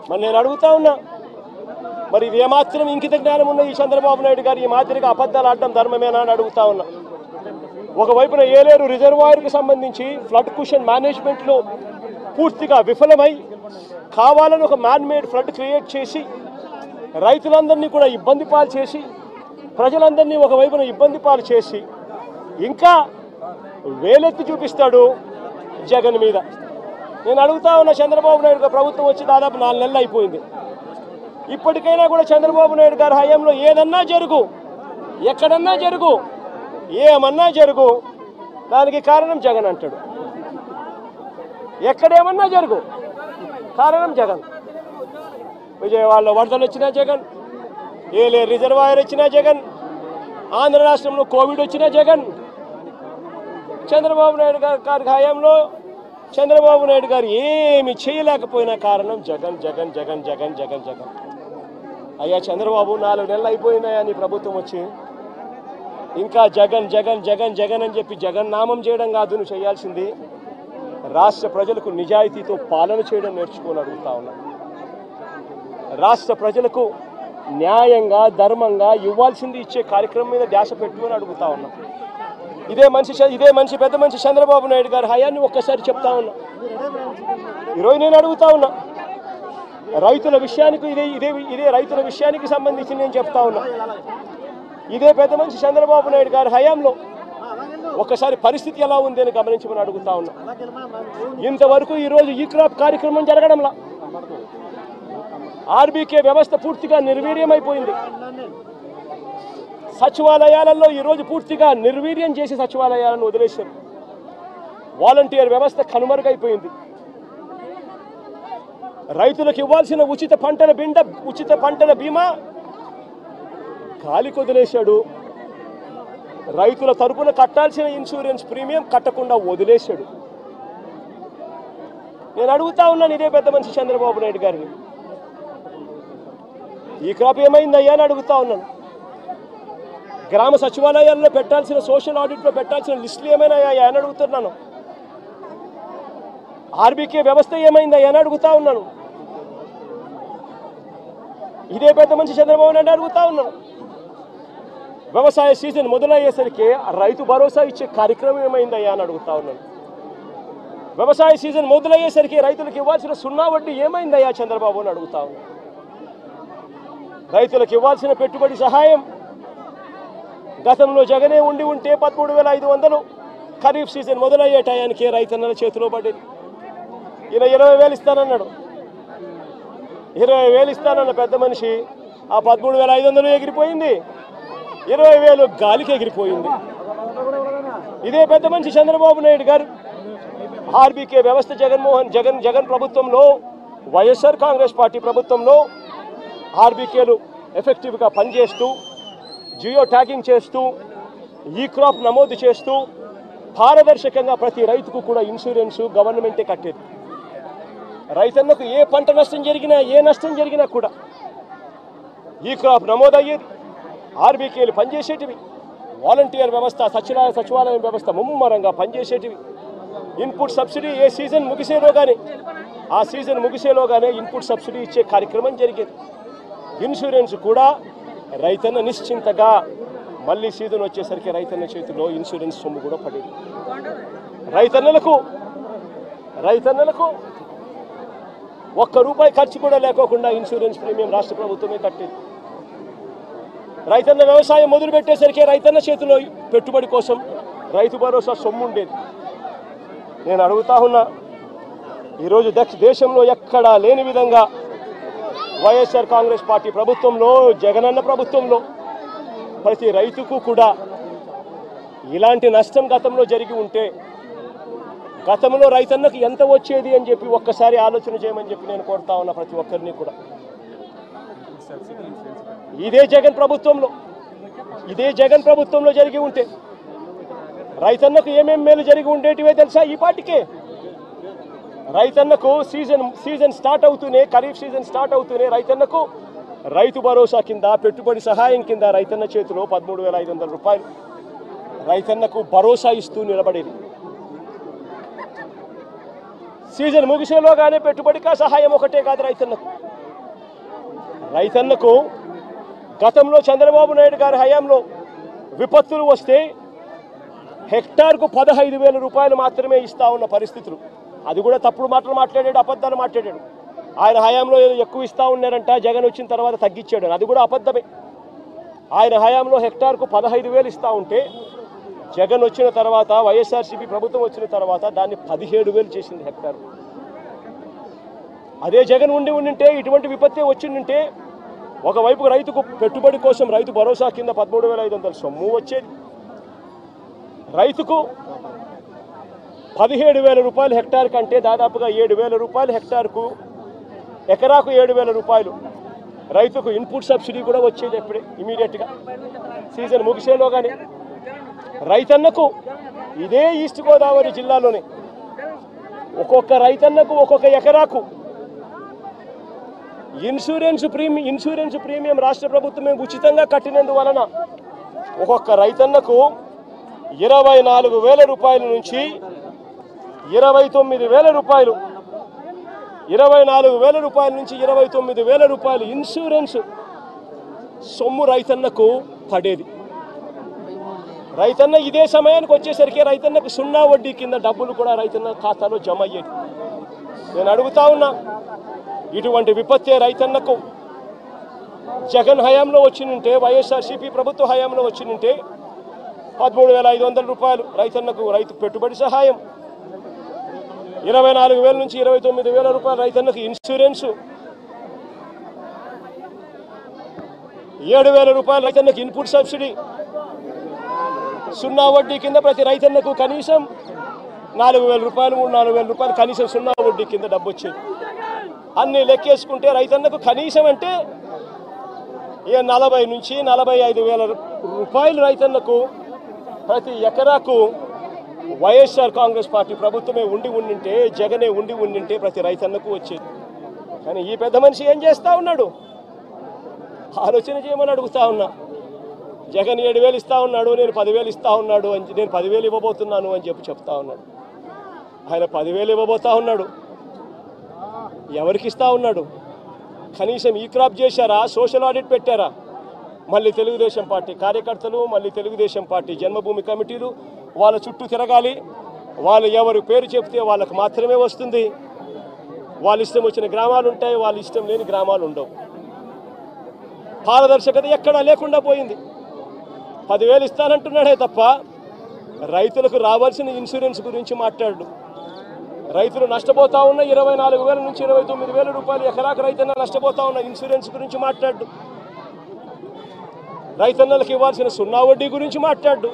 మరి నేను అడుగుతా ఉన్నా, మరి ఇది ఏమాత్రం ఇంకిత జ్ఞానం ఉన్న ఈ చంద్రబాబు నాయుడు గారు ఈ మాదిరిగా అబద్ధాలు ఆడడం ధర్మమేనా అని అడుగుతా ఉన్నా. ఒకవైపున ఏలేరు రిజర్వాయర్కి సంబంధించి ఫ్లడ్ కుషన్ మేనేజ్మెంట్లో పూర్తిగా విఫలమై కావాలని ఒక మ్యాన్మేడ్ ఫ్లడ్ క్రియేట్ చేసి రైతులందరినీ కూడా ఇబ్బంది పాలు చేసి ప్రజలందరినీ ఒకవైపున ఇబ్బంది పాలు చేసి ఇంకా వేలెత్తి చూపిస్తాడు జగన్ మీద. నేను అడుగుతా ఉన్న చంద్రబాబు నాయుడు గారు ప్రభుత్వం వచ్చి దాదాపు 4 నెలలు అయిపోయింది. ఇప్పటికైనా కూడా చంద్రబాబు నాయుడు గారి హయాంలో ఏదన్నా జరుగు, ఎక్కడన్నా జరుగు, ఏమన్నా జరుగు, దానికి కారణం జగన్ అంటాడు. ఎక్కడేమన్నా జరుగు కారణం జగన్. విజయవాడలో వరదలు వచ్చినా జగన్, ఏలే రిజర్వాయర్ వచ్చినా జగన్, ఆంధ్ర రాష్ట్రంలో కోవిడ్ వచ్చినా జగన్. చంద్రబాబు నాయుడు గారి హయాంలో చంద్రబాబు నాయుడు గారు ఏమి చేయలేకపోయినా కారణం జగన్ జగన్ జగన్ జగన్ జగన్ జగన్. అయ్యా చంద్రబాబు 4 నెలలు అయిపోయినాయా నీ ప్రభుత్వం వచ్చి, ఇంకా జగన్ జగన్ జగన్ జగన్ అని చెప్పి జగన్ నామం చేయడం కాదు నువ్వు చేయాల్సింది, రాష్ట్ర ప్రజలకు నిజాయితీతో పాలన చేయడం నేర్చుకొని అడుగుతా ఉన్నా. రాష్ట్ర ప్రజలకు న్యాయంగా ధర్మంగా ఇవ్వాల్సింది ఇచ్చే కార్యక్రమం మీద ధ్యాస పెట్టుకొని అడుగుతా ఉన్నా. ఇదే మనిషి పెద్ద మనిషి చంద్రబాబు నాయుడు గారి హయాన్ని ఒక్కసారి చెప్తా ఉన్నా. ఈరోజు నేను అడుగుతా ఉన్నా, రైతుల విషయానికి ఇదే రైతుల విషయానికి సంబంధించి నేను చెప్తా ఉన్నా. ఇదే పెద్ద మనిషి చంద్రబాబు నాయుడు గారి హయాంలో ఒక్కసారి పరిస్థితి ఎలా ఉంది అని గమనించమని అడుగుతా ఉన్నా. ఇంతవరకు ఈరోజు ఈ క్రాప్ కార్యక్రమం జరగడంలా ఆర్బీకే వ్యవస్థ పూర్తిగా నిర్వీర్యమైపోయింది. సచివాలయాలలో ఈరోజు పూర్తిగా నిర్వీర్యం చేసి సచివాలయాలను వదిలేశారు. వాలంటీర్ వ్యవస్థ కనుమరుగైపోయింది. రైతులకు ఇవ్వాల్సిన ఉచిత పంటల బీమా గాలికి వదిలేశాడు. రైతుల తరపున కట్టాల్సిన ఇన్సూరెన్స్ ప్రీమియం కట్టకుండా వదిలేశాడు. నేను అడుగుతా ఉన్నాను ఇదే పెద్ద మనిషి చంద్రబాబు నాయుడు గారిని, ఈ క్రాప్ ఏమైందయ్యా అని అడుగుతా ఉన్నాను. గ్రామ సచివాలయాల్లో పెట్టాల్సిన సోషల్ ఆడిట్లో పెట్టాల్సిన లిస్టులు ఏమైనాయా అని అడుగుతున్నాను. ఆర్బీకే వ్యవస్థ ఏమైందయ్యా అని అడుగుతా ఉన్నాను. ఇదే పెద్ద మనిషి చంద్రబాబు నాయుడు అడుగుతా ఉన్నాను. వ్యవసాయ సీజన్ మొదలయ్యేసరికి రైతు భరోసా ఇచ్చే కార్యక్రమం ఏమైందయ్యా అని అడుగుతా ఉన్నాను. వ్యవసాయ సీజన్ మొదలయ్యేసరికి రైతులకు ఇవ్వాల్సిన 0 వడ్డీ ఏమైందయ్యా చంద్రబాబు అని అడుగుతా ఉన్నాను. రైతులకు ఇవ్వాల్సిన పెట్టుబడి సహాయం గతంలో జగనే ఉంటే 13,500 ఖరీఫ్ సీజన్ మొదలయ్యే టయానికి రైతన్నల చేతిలో పడేది. ఈయన 20,000 ఇస్తానన్నాడు. 20,000 ఇస్తానన్న పెద్ద మనిషి ఆ 13,500 ఎగిరిపోయింది, 20,000 గాలికి ఎగిరిపోయింది. ఇదే పెద్ద మనిషి చంద్రబాబు నాయుడు గారు ఆర్బీకే వ్యవస్థ జగన్ ప్రభుత్వంలో, వైఎస్ఆర్ కాంగ్రెస్ పార్టీ ప్రభుత్వంలో ఆర్బీకేలు ఎఫెక్టివ్గా పనిచేస్తూ, జియో ట్యాగింగ్ చేస్తూ, ఈ క్రాప్ నమోదు చేస్తూ పారదర్శకంగా ప్రతి రైతుకు కూడా ఇన్సూరెన్సు గవర్నమెంటే కట్టేది. రైతన్నకు ఏ పంట నష్టం జరిగినా ఏ నష్టం జరిగినా కూడా ఈ క్రాప్ నమోదయ్యేది. ఆర్బీకేలు పనిచేసేటివి, వాలంటీర్ వ్యవస్థ సచివాలయం వ్యవస్థ ముమ్మరంగా పనిచేసేటివి. ఇన్పుట్ సబ్సిడీ ఏ సీజన్ ముగిసేలోగానే ఇన్పుట్ సబ్సిడీ ఇచ్చే కార్యక్రమం జరిగేది. ఇన్సూరెన్స్ కూడా రైతన్న నిశ్చింతగా మళ్ళీ సీజన్ వచ్చేసరికి రైతన్న చేతిలో ఇన్సూరెన్స్ సొమ్ము కూడా పడేది. రైతన్నలకు ₹1 ఖర్చు కూడా లేకోకుండా ఇన్సూరెన్స్ ప్రీమియం రాష్ట్ర ప్రభుత్వమే కట్టేది. రైతన్న వ్యవసాయం మొదలు పెట్టేసరికి రైతన్న చేతిలో పెట్టుబడి కోసం రైతు భరోసా సొమ్ము ఉండేది. నేను అడుగుతా ఉన్నా, ఈరోజు దేశంలో ఎక్కడా లేని విధంగా వైఎస్ఆర్ కాంగ్రెస్ పార్టీ ప్రభుత్వంలో, జగనన్న ప్రభుత్వంలో ప్రతి రైతుకు కూడా ఇలాంటి నష్టం గతంలో జరిగి ఉంటే గతంలో రైతన్నకు ఎంత వచ్చేది అని చెప్పి ఒక్కసారి ఆలోచన చేయమని చెప్పి నేను కోరుతా ఉన్నా ప్రతి ఒక్కరిని కూడా. ఇదే జగన్ ప్రభుత్వంలో జరిగి ఉంటే రైతన్నకు ఏమేం మేలు జరిగి ఉండేటివే తెలుసా? ఈ పాటికే రైతన్నకు సీజన్ స్టార్ట్ అవుతూనే, ఖరీఫ్ సీజన్ స్టార్ట్ అవుతూనే రైతన్నకు రైతు భరోసా కింద, పెట్టుబడి సహాయం కింద రైతన్న చేతిలో 13,500 రూపాయలు రైతన్నకు భరోసా ఇస్తూ నిలబడేది. సీజన్ ముగిసేలోగానే పెట్టుబడిగా సహాయం ఒకటే కాదు రైతన్నకు గతంలో చంద్రబాబు నాయుడు గారి హయాంలో విపత్తులు వస్తే హెక్టార్కు 15,000 రూపాయలు మాత్రమే ఇస్తా ఉన్న పరిస్థితులు. అది కూడా తప్పుడు మాటలు మాట్లాడాడు, అబద్ధాలు మాట్లాడాడు. ఆయన హయాంలో ఏదో ఎక్కువ ఇస్తా ఉన్నారంట, జగన్ వచ్చిన తర్వాత తగ్గించాడు. అది కూడా అబద్ధమే. ఆయన హయాంలో హెక్టార్కు 15,000 ఇస్తా ఉంటే జగన్ వచ్చిన తర్వాత, వైఎస్ఆర్సీపీ ప్రభుత్వం వచ్చిన తర్వాత దాన్ని 17,000 చేసింది హెక్టార్. అదే జగన్ ఉండింటే, ఇటువంటి విపత్తే వచ్చిందంటే ఒకవైపు రైతుకు పెట్టుబడి కోసం రైతు భరోసా కింద 13,500 సొమ్ము వచ్చేది, రైతుకు 17,000 రూపాయలు హెక్టార్ కంటే దాదాపుగా 7,000 రూపాయలు హెక్టార్కు, ఎకరాకు 7,000 రూపాయలు రైతుకు ఇన్పుట్ సబ్సిడీ కూడా వచ్చేది ఎప్పుడే ఇమీడియట్గా సీజన్ ముగిసేలోగానే. రైతన్నకు ఇదే ఈస్ట్ గోదావరి జిల్లాలోనే ఒక్కొక్క రైతన్నకు ఒక్కొక్క ఎకరాకు ఇన్సూరెన్స్ ప్రీమియం రాష్ట్ర ప్రభుత్వమే ఉచితంగా కట్టినందువలన ఒక్కొక్క రైతన్నకు 24,000 రూపాయల నుంచి 29,000 రూపాయలు, 24,000 రూపాయల నుంచి 29,000 రూపాయలు ఇన్సూరెన్స్ సొమ్ము రైతన్నకు పడేది. రైతన్న ఇదే సమయానికి వచ్చేసరికి రైతన్నకు 0 వడ్డీ కింద డబ్బులు కూడా రైతన్న ఖాతాలో జమ అయ్యేది. నేను అడుగుతా ఉన్నా, ఇటువంటి విపత్తే రైతన్నకు జగన్ హయాంలో వచ్చినుంటే, వైఎస్ఆర్సీపీ ప్రభుత్వ హయాంలో వచ్చినుంటే 13,500 రూపాయలు రైతన్నకు రైతు పెట్టుబడి సహాయం, 24,000 నుంచి 29,000 రూపాయలు రైతన్నకు ఇన్సూరెన్సు, 7,000 రూపాయలు రైతన్నకు ఇన్పుట్ సబ్సిడీ, 0 వడ్డీ కింద ప్రతి రైతన్నకు కనీసం 4,000 రూపాయలు, 3,000-4,000 రూపాయలు కనీసం 0 వడ్డీ కింద డబ్బు వచ్చేది. అన్నీ లెక్కేసుకుంటే రైతన్నకు కనీసం అంటే 40,000 నుంచి 45,000 రూపాయలు రైతన్నకు ప్రతి ఎకరాకు వైఎస్ఆర్ కాంగ్రెస్ పార్టీ ప్రభుత్వమే ఉండింటే, జగనే ఉండింటే ప్రతి రైతన్నకు వచ్చేది. కానీ ఈ పెద్ద మనిషి ఏం చేస్తూ ఉన్నాడు? ఆలోచన చేయమని అడుగుతా ఉన్నా. జగన్ 7,000 ఇస్తా ఉన్నాడు, నేను 10,000 ఇస్తా ఉన్నాడు అని, నేను 10,000 ఇవ్వబోతున్నాను అని చెప్తా ఉన్నాడు. ఆయన 10,000 ఇవ్వబోతా ఉన్నాడు. ఎవరికి ఇస్తా ఉన్నాడు? కనీసం ఈ క్రాప్ చేశారా? సోషల్ ఆడిట్ పెట్టారా? మళ్ళీ తెలుగుదేశం పార్టీ కార్యకర్తలు, మళ్ళీ తెలుగుదేశం పార్టీ జన్మభూమి కమిటీలు వాళ్ళ చుట్టూ తిరగాలి. వాళ్ళు ఎవరు పేరు చెప్తే వాళ్ళకు మాత్రమే వస్తుంది. వాళ్ళ ఇష్టం వచ్చిన గ్రామాలు ఉంటాయి, వాళ్ళ ఇష్టం లేని గ్రామాలు ఉండవు. పారదర్శకత ఎక్కడా లేకుండా పోయింది. 10,000 ఇస్తానంటున్నాడే తప్ప రైతులకు రావాల్సిన ఇన్సూరెన్స్ గురించి మాట్లాడు. రైతులు నష్టపోతా ఉన్న 24,000 నుంచి 29,000 రూపాయలు ఎకరాకు రైతన్న నష్టపోతా ఉన్న ఇన్సూరెన్స్ గురించి మాట్లాడు. రైతన్నలకు ఇవ్వాల్సిన 0 వడ్డీ గురించి మాట్లాడు.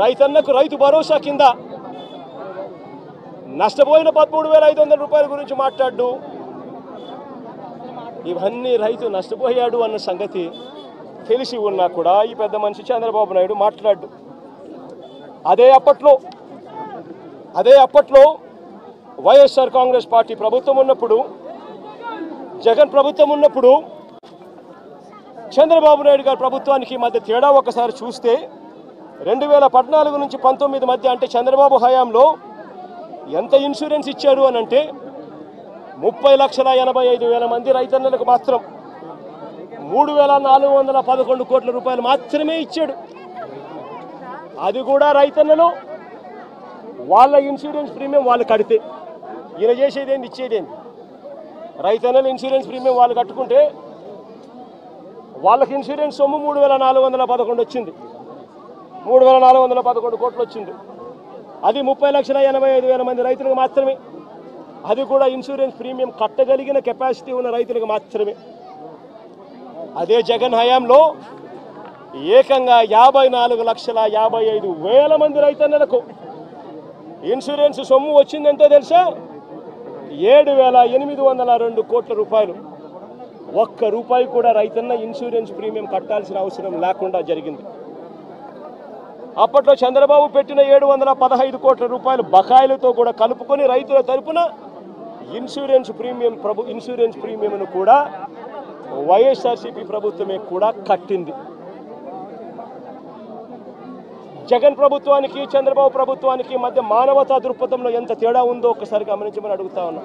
రైతన్నకు రైతు భరోసా కింద నష్టపోయిన 13,500 రూపాయల గురించి మాట్లాడు. ఇవన్నీ రైతు నష్టపోయాడు అన్న సంగతి తెలిసి ఉన్నా కూడా ఈ పెద్ద మనిషి చంద్రబాబు నాయుడు మాట్లాడు. అదే అప్పట్లో వైఎస్ఆర్ కాంగ్రెస్ పార్టీ ప్రభుత్వం ఉన్నప్పుడు, జగన్ ప్రభుత్వం ఉన్నప్పుడు, చంద్రబాబు నాయుడు గారి ప్రభుత్వానికి మధ్య తేడా ఒకసారి చూస్తే 2014 నుంచి 19 మధ్య, అంటే చంద్రబాబు హయాంలో ఎంత ఇన్సూరెన్స్ ఇచ్చారు అని అంటే 30,85,000 మంది రైతన్నలకు మాత్రం 3,411 కోట్ల రూపాయలు మాత్రమే ఇచ్చాడు. అది కూడా రైతన్నలు వాళ్ళ ఇన్సూరెన్స్ ప్రీమియం వాళ్ళు కడితే. ఈయన చేసేదేంటి, ఇచ్చేదేంటి? రైతన్నలు ఇన్సూరెన్స్ ప్రీమియం వాళ్ళు కట్టుకుంటే వాళ్ళకి ఇన్సూరెన్స్ సొమ్ము 3,411 వచ్చింది, 3,411 కోట్లు వచ్చింది. అది 30,85,000 మంది రైతులకు మాత్రమే. అది కూడా ఇన్సూరెన్స్ ప్రీమియం కట్టగలిగిన కెపాసిటీ ఉన్న రైతులకు మాత్రమే. అదే జగన్ హయాంలో ఏకంగా 54,55,000 మంది రైతన్నలకు ఇన్సూరెన్స్ సొమ్ము వచ్చిందెంతో తెలుసా? 7,802 కోట్ల రూపాయలు. ఒక్క రూపాయి కూడా రైతన్న ఇన్సూరెన్స్ ప్రీమియం కట్టాల్సిన అవసరం లేకుండా జరిగింది. అప్పట్లో చంద్రబాబు పెట్టిన 715 కోట్ల రూపాయలు బకాయిలతో కూడా కలుపుకొని రైతుల తరపున ఇన్సూరెన్స్ ప్రీమియంను కూడా వైఎస్ఆర్సీపీ ప్రభుత్వమే కూడా కట్టింది. జగన్ ప్రభుత్వానికి చంద్రబాబు ప్రభుత్వానికి మధ్య మానవతా దృక్పథంలో ఎంత తేడా ఉందో ఒకసారి గమనించమని అడుగుతా ఉన్నా.